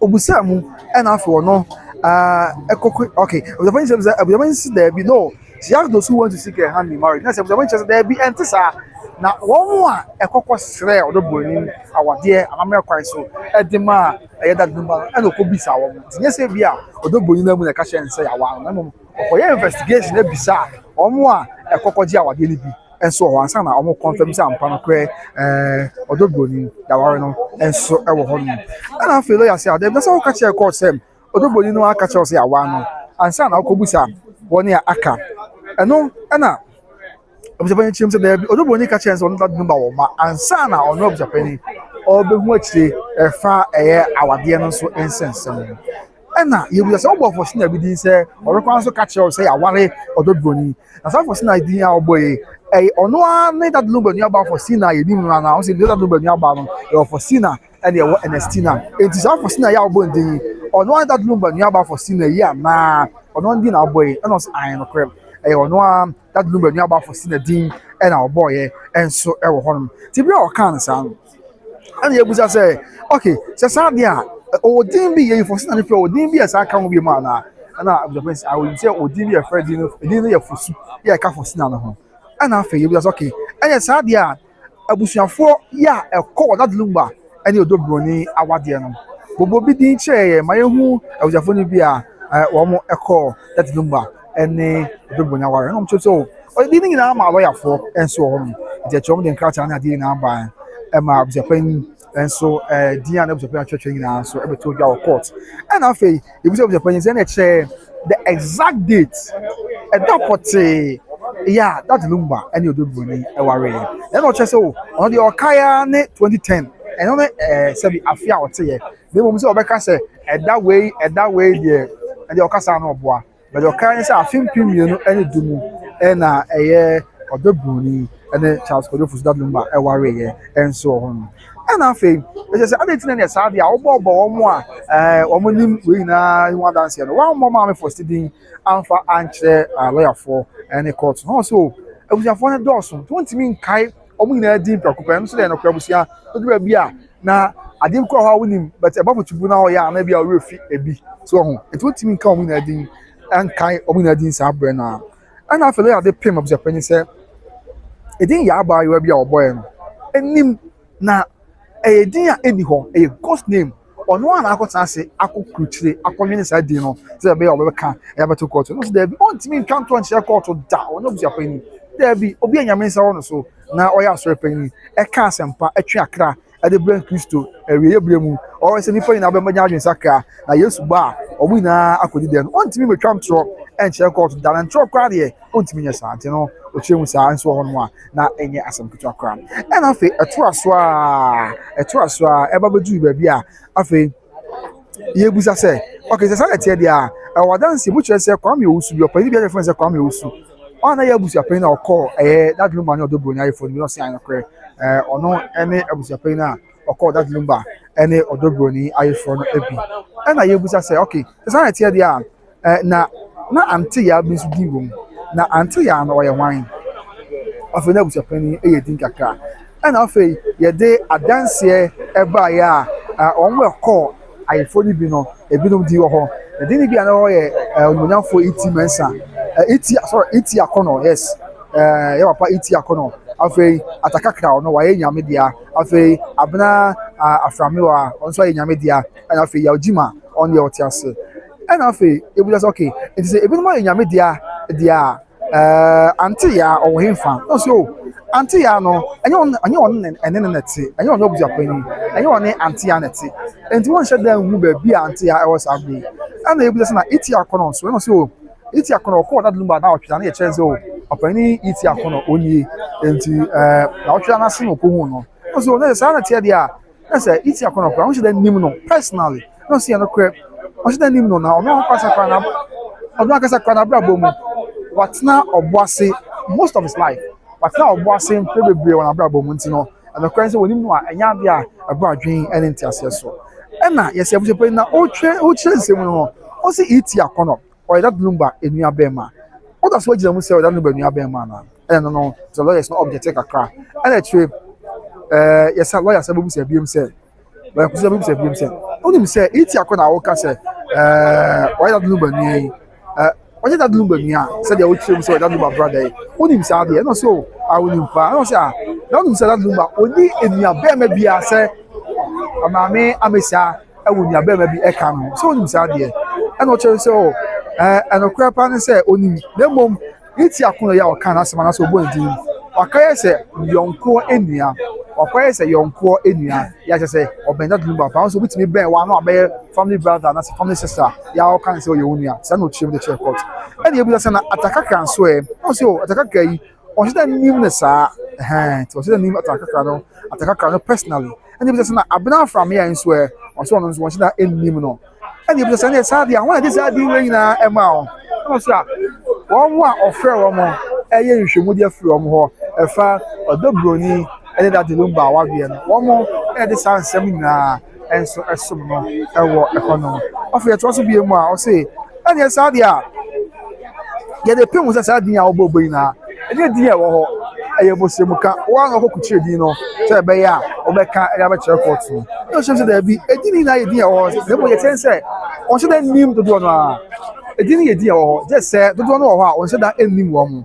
obusa mu ɛna afɔ no ɛkɔkɔ okay abusuapani kyerɛ sɛ abusuapani si da bi no she asked those who want to seek a hand in marriage na sɛ abusuapani kyerɛ sɛ da bi ɛnte saa na wɔn a ɛkɔkɔ srɛ Odobroni awadeɛ amammerɛ kwan so ɛde ma ɛyɛ that Lumba ɛna ɔkɔ bisa wɔn tinye sɛ bi a Odobroni na mu na ɛka hyɛ nsɛ yawa na mmom ɔkɔyɛ investigation ebisa wɔn a ɛkɔkɔ gye awadeɛ no bi ɛnso wɔ ansa na wɔn confirm sɛ ampa no korɛ Odobroni yaware no ɛnso ɛwɔ hɔ nom ɛna afei lawyer sɛ ade bɛsɛ ɔka kyerɛ court sɛ Odobroni no aka kyerɛ sɛ yawa no ansa na ɔkɔ bisa wɔn a aka ɛno ɛna abusuapani kyerɛ mu sɛ dabi Odobroni ka kyerɛ sɛ ɔno that Lumba wɔ ma ansa na ɔno abusuapani ɔbɛhu akyire ɛfa ɛyɛ awadeɛ no nso nsɛnsɛm no ɛna yɛbusa sɛ ɔbɔ fɔ sina bi din sɛ ɔrekwan nso ka kyerɛ sɛ yɛaware Odobroni na saa fɔ sina din a ɔbɔ yi ɛyɛ ɔno a ne that Lumba nuaba fɔ sina yɛnim no ana ɔsɛ that Lumba nuaba no yɛwɔ fɔ sina ɛna yɛwɔ Ernestina enti saa fɔ sina yɛ a ɔbɔ ndin yi ɔno a that Lumba nuaba fɔ sina yi anaa ɔno ndi na ɔbɔ yi ɛna ɔsɛ ayin no korɛ ɛyɛ ɔno a that Lumba nuaba fɔ sina din ɛna ɔbɔ yɛ ɛnso ɛwɔ hɔ nom ti bi a ɔka no saa no ɛna yɛbusa sɛ okay sɛ saa deɛ a odin bi yɛ fɔ sina ne fɛ odin bi yɛ saa ka ho bi mu ana ɛna abusuapani sɛ awo sɛ odin bi yɛ fɛ din no yɛ fosu yɛ ka fɔ sina no ho ɛna afei yɛbusa sɛ okay ɛyɛ saa deɛ a abusuafoɔ yɛ a ɛkɔ that Lumba ɛne Odobroni awadeɛ no bobo bi din kyerɛ yɛ ma yɛhu abusuafoɔ no bi a wɔn ɛkɔ that Lumba ɛne Odobroni aware ɛna wɔn kyerɛ sɛ ɔdi ne nyinaa ma lɔyafoɔ ɛnso wɔ hɔ nom nti ɛkyerɛ wɔn de nkrataa ne adeɛ nyinaa ban ɛma abusuapani ɛnso din a na abusuapani atwitwe nyinaa nso ɛbɛtɔ dwa wɔ court ɛna afei ebusa abusuapani sɛ ɛna ɛkyerɛ the exact date ɛda pɔtee yɛ that Lumba ɛne Odobroni ɛware yɛ ɛna ɔkyerɛ sɛ o ɔno deɛ ɔkaeɛ ne 2010 ɛno ne sɛbi afe a ɔte yɛ na mmom sɛ ɔbɛka sɛ ɛda wei deɛ ɛdeɛ ɔkasa no ɔboa bɛdeɛ ɔkaeɛ ne sɛ afe mpem mmienu ɛne du mu ɛna ɛyɛ Odobroni ɛne Charles Kodofusu that Lumba ɛware yɛ ɛnso wɔ hɔ no And I feel just I didn't know Saudi or more or nim we na one dance here. One more mammy for studying alpha and lawyer for any court. Also, I was a phone Dawson, 20 mean Kai or we na deep occupant, so then of Krabusia, but be now I didn't call her with him, but above to now, yeah, maybe I will fit a bit. So it would mean coming a ding and Kai or we na din Sabrina. And I feel like the pim of the penny said, it didn't yaba you be our boy. And him na a dear anyhow, a ghost name. On one I got say, I could quickly, I convenience I didn't know, so be over can ever to court. No, there be on to me come to and share court or down, no, your penny. There be obeying your men's on so now, I ask your penny, a cast and pa, a triacra, at the brain crystal, a real blue, or as any point about my Saka, I used to bar, or we now I could then on to me come to and share court down and talk crowd here, on to me, your son, you know. Ochimusa and so on one na enye asem kutu akra and afi eto aswa eba bedu baby a afi ye busa say okay say say dia e wadansi bu chere say kwame osu bi opani bi a friend say kwame osu ona ya busa pen na call that Lumba na Odobroni iPhone no say anokre ono ene abusa pen na call that Lumba ene Odobroni iPhone ebi and ye busa say okay say say dia na anti ya bi su di wom na anti ya na oye wan afi na busa pani e din kakra and afi ye de adanse eba ya onwe call iPhone bi no ebinom di ho e din bi na oye onmunafo 80 mensa 80 akono yes ya papa 80 akono afi atakakra no wa ye nyame dia afi abna aframiwa onso ye nyame dia and afi ya ojima on the otiase and afi e bu just okay it is ebinom ye nyame dia anti ya o himfa no so anti ya no anye on ene neti anye on obuja pani anye on anti ya neti enti won sheda hu ba bi anti ya e was abi and e bu just na iti akono so no so iti akono ko that Lumba na otwa na ye chenze o opani iti akono oni enti na otwa na se no ko hu no so na say na tie dia na say iti akono ko won sheda nim no personally no see no crap won sheda nim no na o me kwasa kwa na odun akasa kwa na bra bomu what's now obuase most of his life what's now obuase probably when abra bomu ntino and the currency when him no anya bia abra dwen ene ntiase so e na yes abuche pe na o twe nsem no o se iti akono or that Lumba enua bema what does what you say that Lumba enua bema na no the lawyer is not object kakra and a trip yes lawyer say bubu say biem say lawyer say bubu say biem say only say iti akono wo ka say why that Lumba ni why that Lumba nia said the old say that Lumba brother only him say no so I will impa no say that him say that Lumba only enua bema bia say amame amesa e wo nua bema bi e ka no so only him say there and what you say oh and okra pan say onim na mom iti akono ya o kan asema na so bo ndin wakaye say yonko enua wakaye say yonko enua ya say obenda Lumba pa so bitimi ben wa no abe family brother na family sister ya o kan say o yonua say no chim the check court and you be say na atakaka so e so atakaka yi o should nim na sa to should nim atakaka no personally and you be say na abna from here so e o so no should nim no and you be say na sa dia one this adi we na e ma o no so one offer wo mo eye nhwemu dia free wo ho e fa Odobroni and that Lumba wa bia no wo mo e de san sem na enso esom no e wo economy of ye to so bia mu a o say and ye sa dia ye de pem so sa dia wo bobo na e de dia wo ho eye bo se mu ka wa no ko kuchire din no so be ya o be ka e ba chere court no so say bi e din na ye dia wo se mo ye ten say on se da nim to do no a e din ye dia wo just say do no wo ha on se da enim wo mu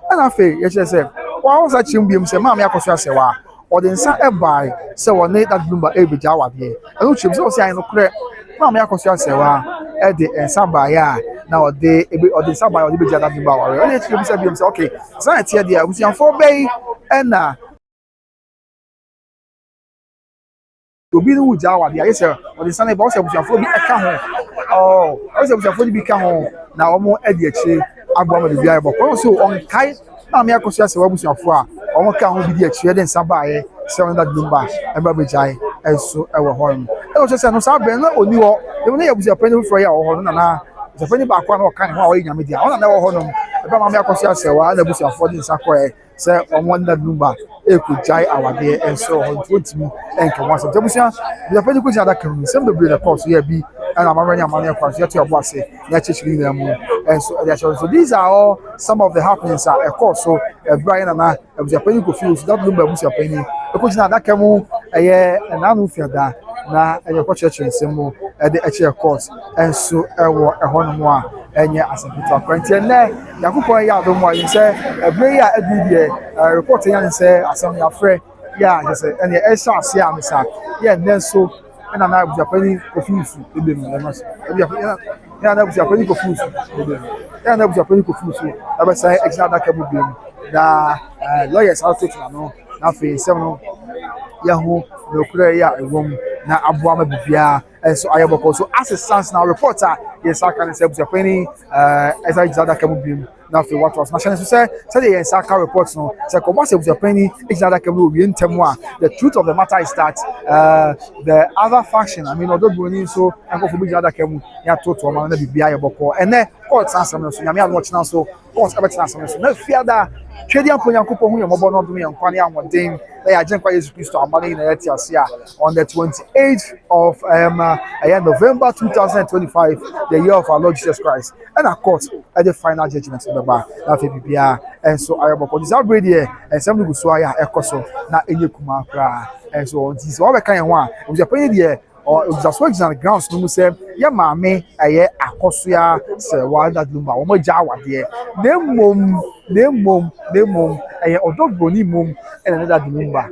and afi ye say wa o sa chim biem say maami Akosua Serwaa o de nsa e bai say wo ne that Lumba e beja wa de e no chim say ai no kre maami Akosua Serwaa e de nsa bai a na o de nsa bai o de beja that Lumba wa re o de chim say biem say okay say tie dia busianfo bei e na obi no wuja wa de aye say o de nsa na e ba o say busianfo bi e ka ho o say busianfo bi ka ho na o mo e de achi agbo ma de bia e bo so on kai maami Akosua Serwaa busianfo a o mo ka ho bi de achi e de nsa bai say on that Lumba e ba bejai e so e wo ho e o say no sa be na oni wo e no ya busianfo ni fro ya wo ho na Busuapani ba kwa na okan ho a nyame dia ona na wo ho no ebe ma me Akosua Serwaa na busuafo di nsa koe se omo na Lumba ekujai awade enso ho ntimi enke wasa tebusia Busuapani ko jada kan sem bebre na course ya bi and amanya amanya kwa so to abo ase na chichiri na mu so these are all some of the happenings that occur so Brian and Busuapani ko feel that Lumba Busuapani ko jina da kamu na anu fiada na ko church nsemu de eche course enso ewo eho no mu a enye asempita kwantie na yakopon ya do mu ayi se ebre ya adudie report yan se asem ya frɛ ya se ene esha ase amisa ya nenso na na Busuapani kofusu ebe mu na so ya na Busuapani kofusu ebe ya na Busuapani kofusu aba sai extra da kabu bi na lawyers out to no na fe se no ya ho no kura ya ewom na aboa ma bibia so ayeboko so as it stands now reporter yes I can say Busuapani as I that kabu bi na fe what was national so say the yes aka reports no say ko say Busuapani is that kabu bi ntemu a the truth of the matter is that the other faction I mean Odobroni so enko fo bi that kabu ya toto ma na bibia ayeboko ene court answer no so nyame a watch now so court abet answer no so na fear that twedi amponyankopon hu yemobo no dum yankwane amodin na ya jenkwa Jesus Christ amane na yati asia on the 28th of November 2025 the year of our Lord Jesus Christ and of course at the final judgment of the bar na fe bibia and so ayoboko this outbreak here and some go so aya ekoso na enye kuma kra and so on this what we kan ho a Busuapani there or it was as well on the grounds no say ya maame aye Akosua Serwaa that Lumba o mo ja wade nemom aye Odobroni mum and another Lumba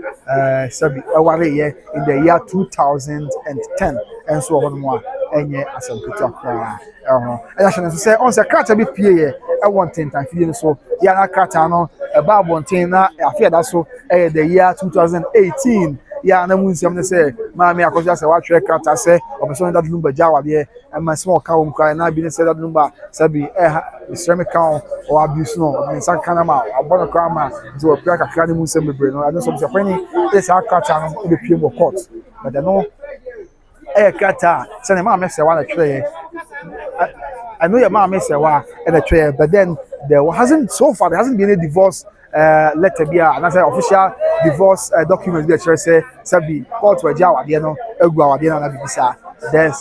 sabi aware ye in the year 2010 and so on mo enye asampita kra and I should say on the character be pie ye I want 10 time fie so ya na character no e ba bonten na afia da so the year 2018 ya na munsiam ne say maame Akosua Serwaa twa character say obeso that Lumba jawade and my small cow cry na bi ne say that Lumba sabi ceramic cow or abuse no in san kanama abono krama so we play kakra ne munsiam bebre no I know some Busuapani this character no be pie mo court but no character say maame Serwaa na twa I know your mom is and a tray, but then there hasn't been a divorce letter be and as an official divorce document that say Sabi court were Jawa,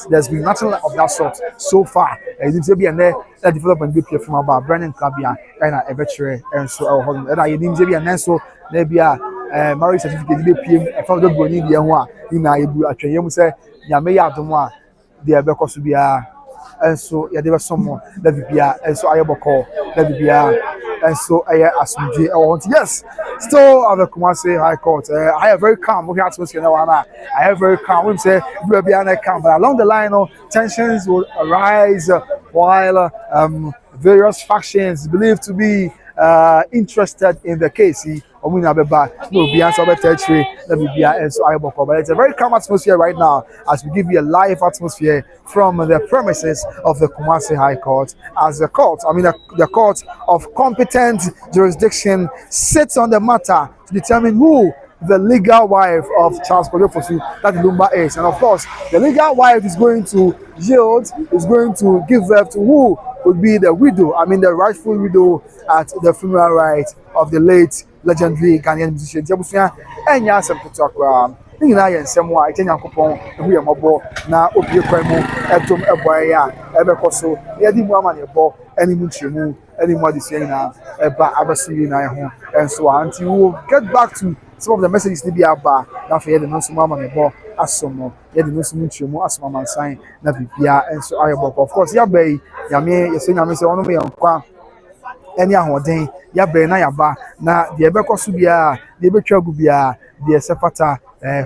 there's been nothing of that sort so far. It seems to be a development be from about Brandon Kabia and a veteran and so and I didn't be an answer maybe a marriage certificate be PM from the Boni the one in I train say Yamea Doma the Abeco be and so yeah there was someone that bibia and so ayeboko that bibia and so asumje yes still at the Kumasi High Court I have very calm we atmosphere now I have very calm we say bibia calm but along the line tensions will arise while various factions believed to be interested in the case Omuna Beba, no, be answer territory, let me be and so ayeboko. But it's a very calm atmosphere right now as we give you a live atmosphere from the premises of the Kumasi High Court. As the court, the court of competent jurisdiction sits on the matter to determine who the legal wife of Charles Kodefosu, that Lumba is. And of course, the legal wife is going to yield, is going to give birth to who would be the widow, the rightful widow at the funeral rite of the late legendary Ghanaian musician. Jabusia, and Yasam Putakwa. In Semo, I tell Yankopon, we are mobile now, Opie Kwemo, Etum Eboya, Ebekoso, Yadi Mama, any Muchimu, any more this year now, about Abasiri, and so on. Until we will get back to some of the messages to be about now for the Nonsumama nebo asomo yet the Nonsumuchimu as Mama sign Navipia and so Ayabok. Of course, Yabe, Yame, Yasin, say on me on Qua. Any ahoden ya be na yaba na de ebekọ so bia de betwa gu bia de sefata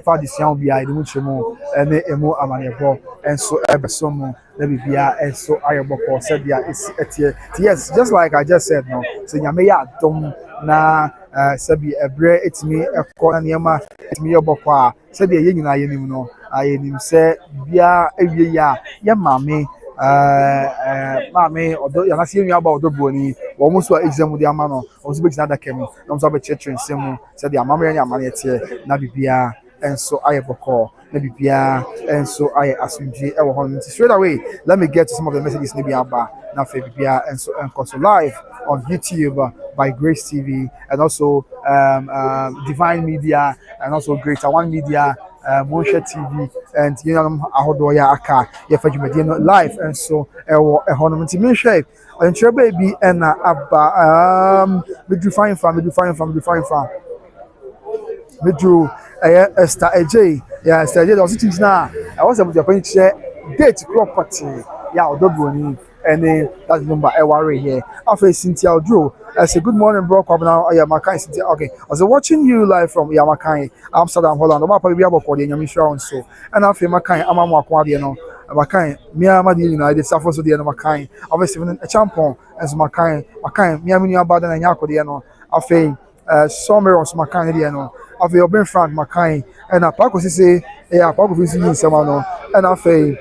fa de sian bia de muchemu ene emu amanebo enso ebesomo na bibia enso ayeboko said dia etie yes just like I just said no so nyame ya dom na sabi ebre etimi ekọ na niema etimi yoboko a said ye nyina yenim no ayenim se bia ewie ya mame mame odo ya na sie nwa ba Odobroni wo mo so exam di ama no wo so be gina da kemi no so be church nsemu said the amamre ni amane tie na bibia enso aye boko na bibia enso aye asumdwe e wo hono. Straight away, let me get to some of the messages na bi aba na fe bibia enso enkoso live on YouTube by Grace TV and also Divine Media and also Greater One Media, Monsha TV, and you know Ahodoya Aka, Yefajumediano live, and so a honor me shape. And your baby and Abba, we do fine farm, we do Esther AJ, yeah, Esther AJ, was it now? I was able to appoint date property, yeah, Odobroni and then that's number I worry here. After Cynthia Drew, I say good morning, bro. Come now, Yamakai Cynthia. Okay, I was watching you live from Yamakai, Amsterdam, Holland. I'm probably able to the Yamisha so. And after Makai, I'm a Makwadi, you know. Makai, Miamadi United, Safo so the Makai, obviously a champion as Makai, Miamini Abadan and Yako, you know. After Summer of Makai, you know. After your Ben Frank Makai, and a Paco say, yeah, Paco is in Samano. And after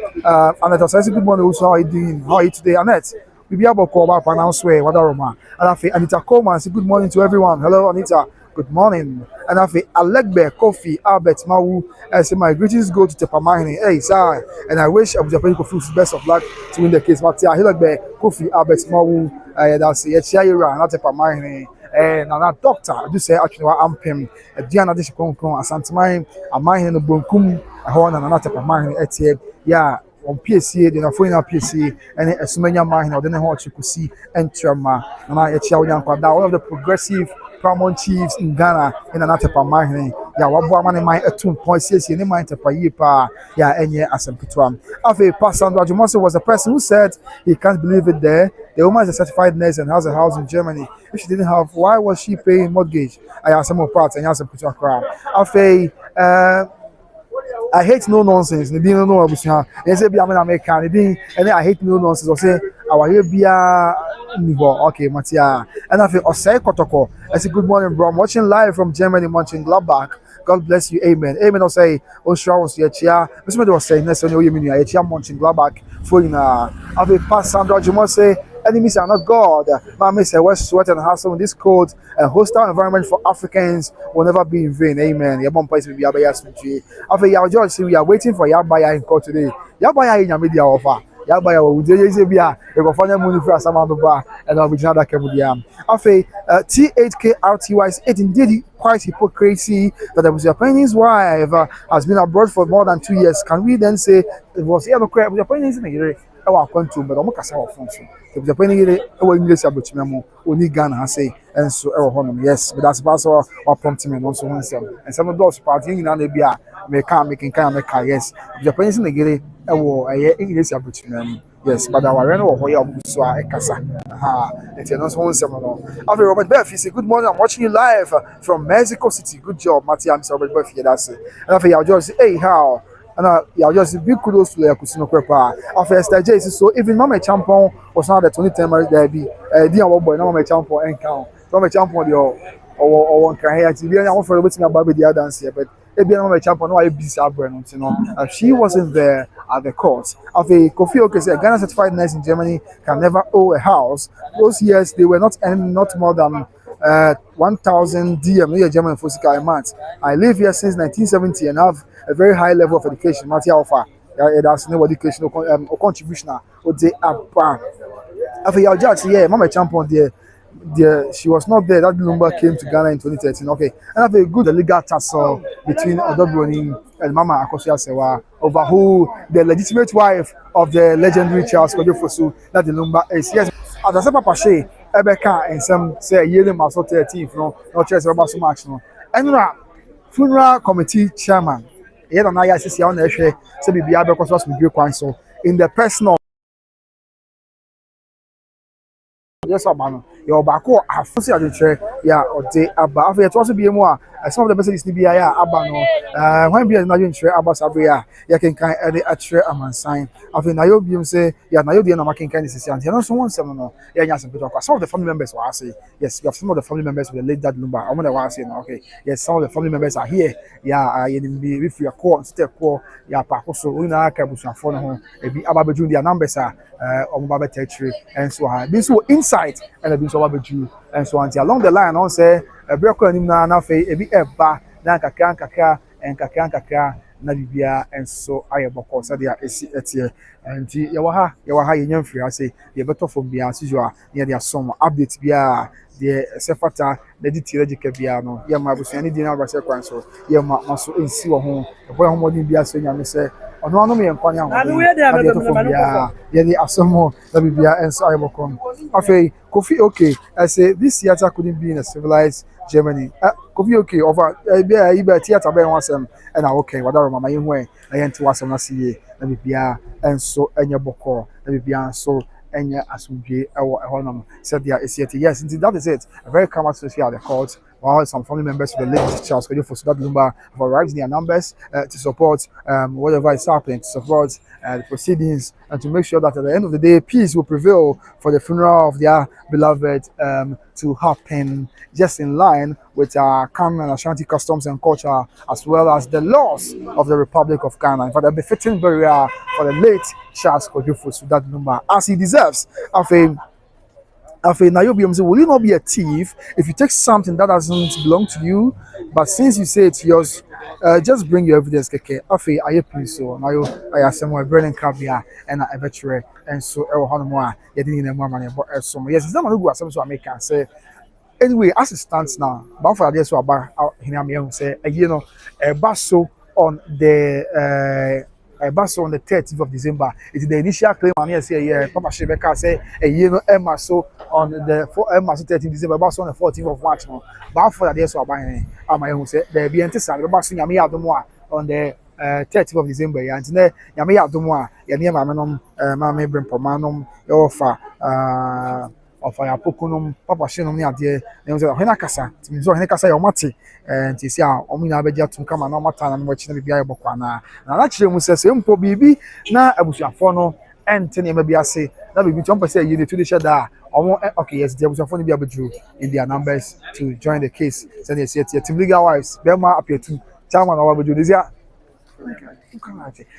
Annette says good morning, also how you doing? How are you today, Annette? We be able to call back and answer what Roma. And after Anita Coleman say good morning to everyone. Hello, Anita. Good morning. And after Alegbe, Kofi, Albert, Mawu, I say my greetings go to Tepamahini. Hey, sir. And I wish Abusuapanin Kofi's best of luck to win the case. But Alegbe, Kofi, Albert, Mawu, that's it. Chiaira, not Tepamahini. And I'm not doctor. I do say actually I'm him. Diana Dishkon, Asantamai, a mine in the Bunkum, a horn and another Tepamahini etienne. Yeah. On PSC, then a foreign PSC, and a Sumania mine, or then what you could see, and Trama, and I one of the progressive paramount chiefs in Ghana, in another mine. Yeah, what one in my 2.6 in my Tapayipa, yeah, and yeah, as a Pituam. After Pastor Jumoso was the person who said he can't believe it there. The woman is a certified nurse and has a house in Germany. If she didn't have, why was she paying mortgage? I have some more parts and has a Pituam crowd. After I hate no nonsense. They didn't know Abusuapanin. They say be American. And then I hate no nonsense. I say our here be okay, Matia. And I feel Osei Kotoko. I say good morning, bro. I'm watching live from Germany, Mönchengladbach. God bless you, amen. Amen. I say Osha was your chair. This was saying next on your menu. I chair Mönchengladbach. For I feel Pastor Sandra Jumo say enemies are not God. Mama say we're sweat and hustle in this cold and hostile environment for Africans will never be in vain. Amen. Yabon place will be Abaya Suji. After Yaw George say we are waiting for Yabaya in court today. Yabaya in your media offer. Yabaya will do Yabia. You go find a money for Samantha and I'll be Jada Kamudiam. After T8KRTY is it indeed quite hypocrisy that Abusuapanin's wife has been abroad for more than 2 years. Can we then say it was here no crap? Abusuapanin is in the our country, but I'm not going to the penny or English about Memo, only Ghana, say, and so honor. Yes, but that's also our prompting and also one and some of those partying in Anabia may come making kind of make yes. The pennies in the gate, a war, a English about Memo. Yes, but our Reno or Hoya Casa. It's not one seminar. After Robert Buff, he said, good morning, I'm watching you live from Mexico City. Good job, Matthew. I'm sorry, Buff, that's it. And after you just hey, how? And just big kudos to Akosua Serwaa. After Esther J, so even Mama Champion was not the 2010 there be dear boy, no Mama Champion and count. Mama Champion or one can hear TV and I want for waiting about the other dance here, but if you Mama Champion, no, I be Sabran, you know. She wasn't there at the court. After Kofi Oke said, Ghana certified nurse in Germany can never owe a house. Those years they were not earning not more than 1,000 DM, German Fosika a month. I live here since 1970 and have a very high level of education. Matia offer, that's no education or contribution. Or they are after your judge, yeah, Mama Champion there, she was not there. That Lumba came to Ghana in 2013. Okay, and have a good legal tussle between Odobroni and Mama Akosua Serwaa over who the legitimate wife of the legendary Charles Kojofosu, that the Lumba is. Yes, as I said, Papa Shea, Ebeka and some say yearly muscle 13 from no church about so much. No, and funeral committee chairman. Yet an ICC on the issue, so be able to council in the personal. Yes, man. Your back or I fancy I did yeah, or day above it also be more. Some of the messages to be abano. When be another share about Sabria, you can kind of a share a man sign. After Nayobium say, yeah, Nayobi and making kind of and you know, someone seminar. Yeah, yes, some of the family members will say, yes, we have some of the family members with the late dad Lumba. I'm going to say, okay, yes, some of the family members are here. Yeah, if you are called, step call, yeah, Pacoso, Una, Kabusan phone home, be about their numbers are on Baba territory and so on. This will insight and a bit of you and so on. Along the line, on say, a broken in na fe, a bit eba, Nanka, and kakra na bibia enso aye boko so dia esi etie nti ye wa ha ye nyamfiri ase ye beto from bia so you are near dia some update bia de sefata na di tirajika bia no ye ma abusua ni di na abase kwan so ye ma maso ensi wo ho e boy ho modin bia so nyame se ono anu me nkwanya ho ye di asomo na bibia enso aye boko afei Kofi okay I say this theater couldn't be in a civilized Germany. Kofi okay over be theater be wasem and okay whatever mama yin hwe na yen ti wasem na siye na bibia enso enye boko na bibia enso enye asumdwe ewo ehonum said there is yet yes indeed that is it a very calm atmosphere at the court while some family members of the late Charles Akosua Lumba have arrived in their numbers to support whatever is happening, to support the proceedings, and to make sure that at the end of the day, peace will prevail for the funeral of their beloved to happen just in line with our Ghana and Ashanti customs and culture, as well as the laws of the Republic of Ghana, and for the befitting burial for the late Charles Akosua Lumba, as he deserves. Now will you not be a thief if you take something that doesn't belong to you, but since you say it's yours, just bring your evidence, keke. Afe, I please so. Now I some more burning cabia and I betray and so Honmoa, you didn't know more money but some. Yes, it's not who was so I make can say. Anyway, as it stands now, but for this about him say a basso on the on the 30th of December. It is the initial claim and here say yeah, Papa Shebeka say Emma so on the 13th December, but on the 14th of March. No, but for that, so I my say there be antisal, but soon Yami Adomoa on the 30th of December. And today Yami Adomoa, Yami Mamanum, Mamma Brim Pomanum, offer of a pokunum, Papa Shinum near dear, there was a Henakasa, so Henakasa or Mati, and to see how Omina Beja to come and no matter and watching the Bia Bokwana. Now, actually, we say, Simple baby, now Abusuafono, and Tony maybe I say, that will be jump say you need to the shadow. Okay, yes, there was a funny be able to in their numbers to join the case. So they say, Team Legal Wives, Belma appear to Chairman or do this.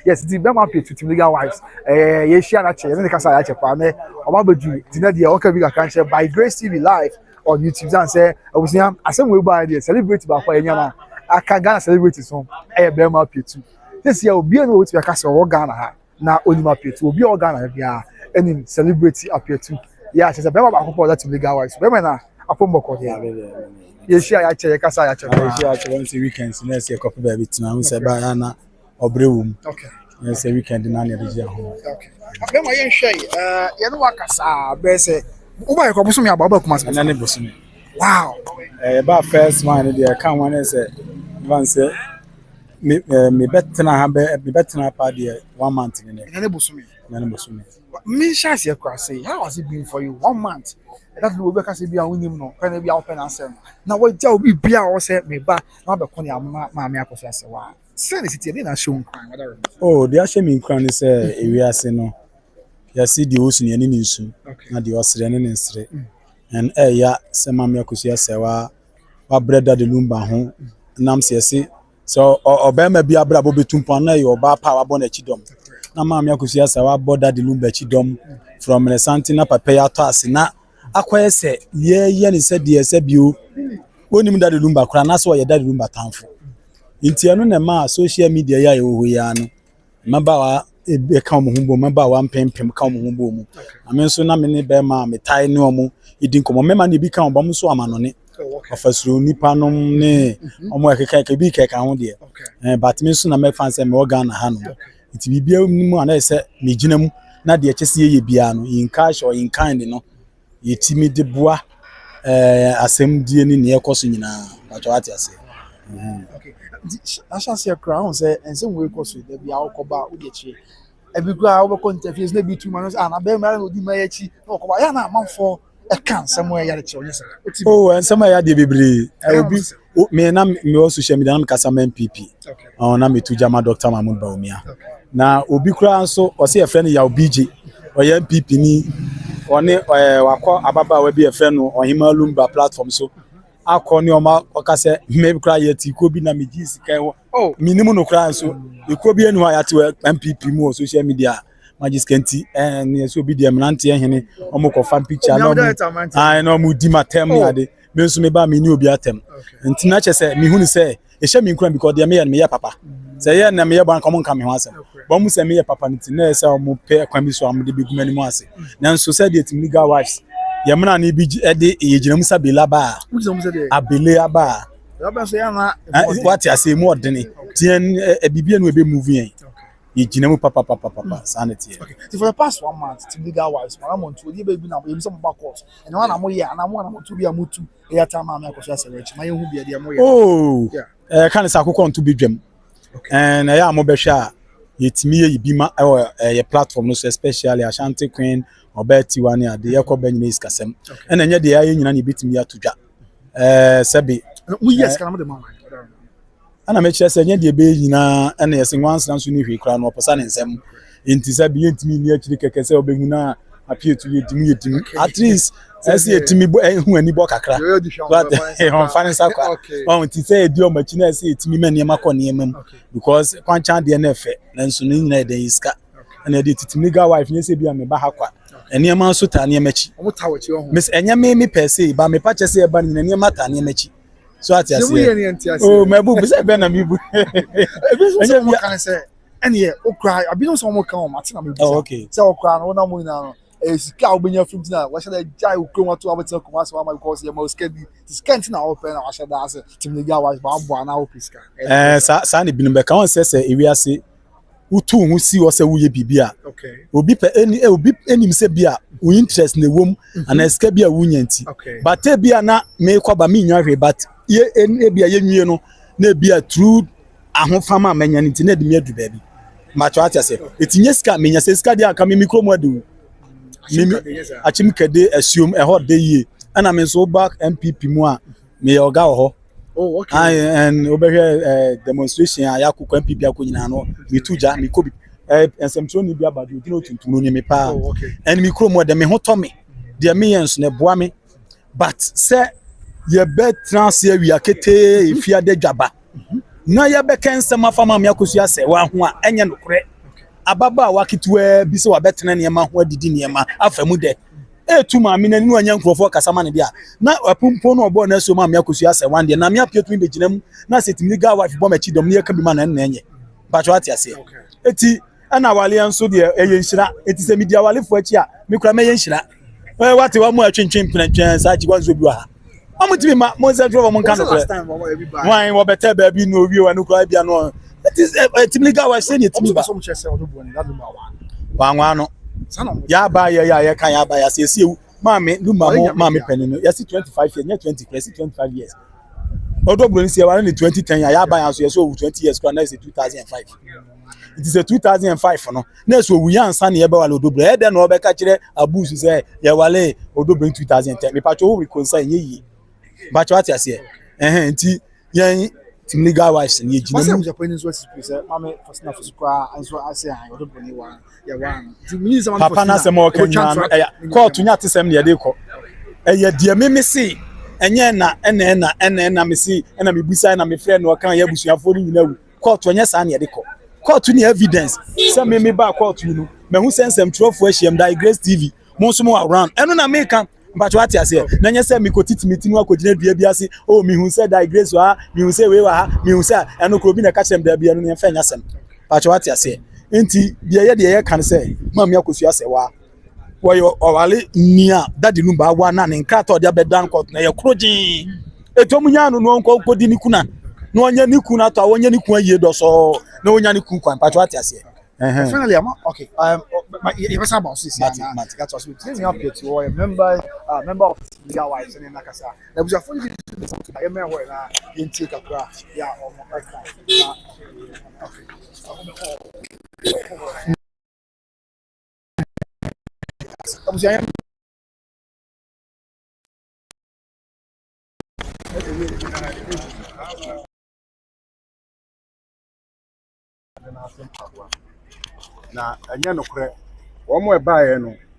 Yes, the Belma appear to Team Legal Wives. Yes, she and I chair, and the Casa Chapane, or Babuju, dinner the Okabiga cancer by Grace TV Live on YouTube. And say, I was young, I said, we buy the celebrity by Yana. I can't Ghana celebrate his home. Belma appear to this year will be able to be a castle or Ghana. Now, only appear to be all Ghana, yeah, any celebrity appear to. Yeah, she's a better about that to legal wives. Women are a pombo. Yes, she actually actually weekends. Let's see a couple of bits now. Say Bayana or Brewum. Okay. Let's say weekend in any region. Okay. I'm going to say, you know what, Casa, Besse. Oh, my God, me about Mas and any bosom. Wow. About first one, the account one is one say, me better have be better party 1 month in any bosom. Me shas ye kwa say how has it been for you 1 month that no be ka say bia wonim no kan bia open answer na we ja obi bia o say me ba na be ko ne ma me Akosua Serwaa say the city na show nkran whatever oh the ashe me nkran is ewi ase no ya see the osu ne ni nsu na the osre ne nsre and ya say ma me Akosua Serwaa wa brother de Lumba ho nam se so obema bia bra bo betumpa na yo ba pa wa bo na chidom na Mama Akosua Serwaa border the Lumba chidom from the Santina papa ya to ase na akoye se ye ne se de se bio onim da the Lumba kra na so ye da the Lumba tanfo nti anu na ma social media ya yo ya no maba wa e ka mo humbo maba wa mpempem ka mo humbo mu amenso na me ne be ma me tai ne omo idi nkomo mema ne bi ka mo bam so amanone ofasuro nipa nom ne omo ekeka bi keka ho de but me so na me fan se me organ ha no iti bibia mu ana se me gina mu na de kyese ye bia no in cash or in kind no yetimi de boa asem die ni ne ekoso nyina bacho ati ase okay asha se crown say ense we ekoso de bia okoba wo de chi ebi gua wo ko interface na bi tu manos na be mara no di ma yachi na okoba ya na amanfo e kan somewhere ya de chi onye se oh and somewhere ya de bebre obi me na me o social media na kasa MPP okay na me tu jama Dr. Mahmoud Baumia na obi kura nso o se e friend ya obj o ya MPP ni oni wakọ ababa we bi e friend no ohima Lumba platform so akọ ni o ma okase me kura ye ti ko bi na me ji sika e oh minimum no kura nso e ko bi enu ya ti MPP mu o social media magiskenti ni so bi de mnante ehene o mo ko fan picture na no mu di matem ya de me nso me ba me ni obi atem nti na che se me hu ni se ehye me nkura because de me ye papa say ye na me ye ban come come ho asem but mu say me ye papa nti na say o mu pe kwami so am de beguma ni mu ase na so say de tim legal wives ye mena na bi de ye gina mu sa bela ba abele aba what you say more than a bibia no be moving ye gina mu papa sanity. Okay, so for the past 1 month tim legal wives I'm on to the baby now you some back court and one am here and I'm to be a mutu e time am Akosua Serwaa my hu bia de am here oh kan say akoko nto bidwam and ya mo be hwa yetimi ye bima ye platform no so especially Ashanti Queen obeti wani ade ye ko banyina iskasem and enye de ya nyina ne bitimi atodwa sebi we yes can am the man ana me chere say enye de be nyina na ye sen once na so ni hwe kra no oposa ne nsem enti sabi yentimi ni akiri keke say obehu na apie tu yedimu at least ese yetimi hu ani bo kakra but on fine sakwa on ti say edi o machi na ese yetimi mani ma ko ne mam because kwanchan de na efe nanso ni nyina de iska na de titimi legal wife nye se bia me ba hakwa ene ma so ta ne machi omo ta wachi ho miss enye me per se ba me pa che se ba ne ma ta ne machi so at ya say oh mebu bi se be na mebu enye mo kan say ene o cry abi no so mo kan o mate na mebu okay say o cry no na mo na sika obenya film tina wa shada jai ukro to abeta kuma so ma because ye mo skedi skent na open na wa shada ase tim legal wife ba bo na opiska sa ne binum be kan se ewi ase utu hu si o se wuye bibia okay obi pe obi enim se bia wo interest na wom ana ska bia wo nyanti but e bia na me kwa ba me nyanhwe but ye e bia ye nwie no na bia true ahofama amanya nti na de me adu ba bi ma cho atiase etinye ska me nya se ska dia aka me mikro mu adu mimi achim kede assume e hot dey ye ana me so back MPP mu a me oga ho oh okay and over demonstration ya ku MPP akonyina no me tuja me kobi ensemtro ni bia badu dino tuntum ni me pa and me kro mu de me ho to me de me yens ne boa me but say ye be trans ye wi akete efia de dwaba na ye be kensem afama me Akosua Serwaa ho a enye nokre ababa wakitwe bi se wabetena ne ma ho adidi ne ma afamu de etu ma me nani no anya nkrofo kasama ne dia na apumpo no obo na so ma me Akosua Serwaa de na me apietu be ginam na setim legal wife bo ma chi dom ne ka bi ma na enye bacho ati ase eti ana wale anso de eye nhira eti se media wale fo achi a me kura me ye nhira wate wa mu atwentwen pinatwen sa chi gwanzo bi wa ha amutimi ma mo se drove mo kan no why wo beta ba bi no wi wa no kura bia no it is team legal wife say ni team ba so mo chese Odobroni that Lumba wa no ya ba ya kan ya ba ya se ewu maame Lumba mo maame penin no ya si 25 years, 20 plus 25 years Odobroni se wa ni 2010 ya ba ya so ya so 20 years kwa na is 2005 it is a 2005 no na so wu yan san ye ba wale Odobroni e de no be ka kire abusu say ya wale Odobroni 2010 me pacho we reconcile yi bacho ati ase nti yan team legal wives ni ejina mu Japanese was say mama first na fusikwa anso ase an Odobroni wa ya wan ti some papa na se mo kanya no court nya tesem ne de ko eye de me se enye na me se na me busa na me friend no kan ya busuafo ni nyina wu court nya sa ne de ko court ni evidence say me ba court no me hu sensem trofo ahiem Digress TV mo so mo around eno na me kan bacho ati ase na nya say me ko titimi no akogina dua bi ase o me hu say Digress wa me hu say we wa ha me hu say eno ko bi na ka chem da bia no ne fa nya sem bacho ati ase enti de ye kan say mam Akosua Serwaa wo owale nia dadi Lumba wa na ne nka to de bedan court na ye krojin etom nya no no nko di ni kuna no onya ni kuna to onya ni kun aye do so na onya ni kun kwan bacho ati ase finally okay you was about this yeah that was with me up here to a member of legal wives in Nakasa there was a funny something I remember when in take a craft yeah na anya nokre wo mo e baaye no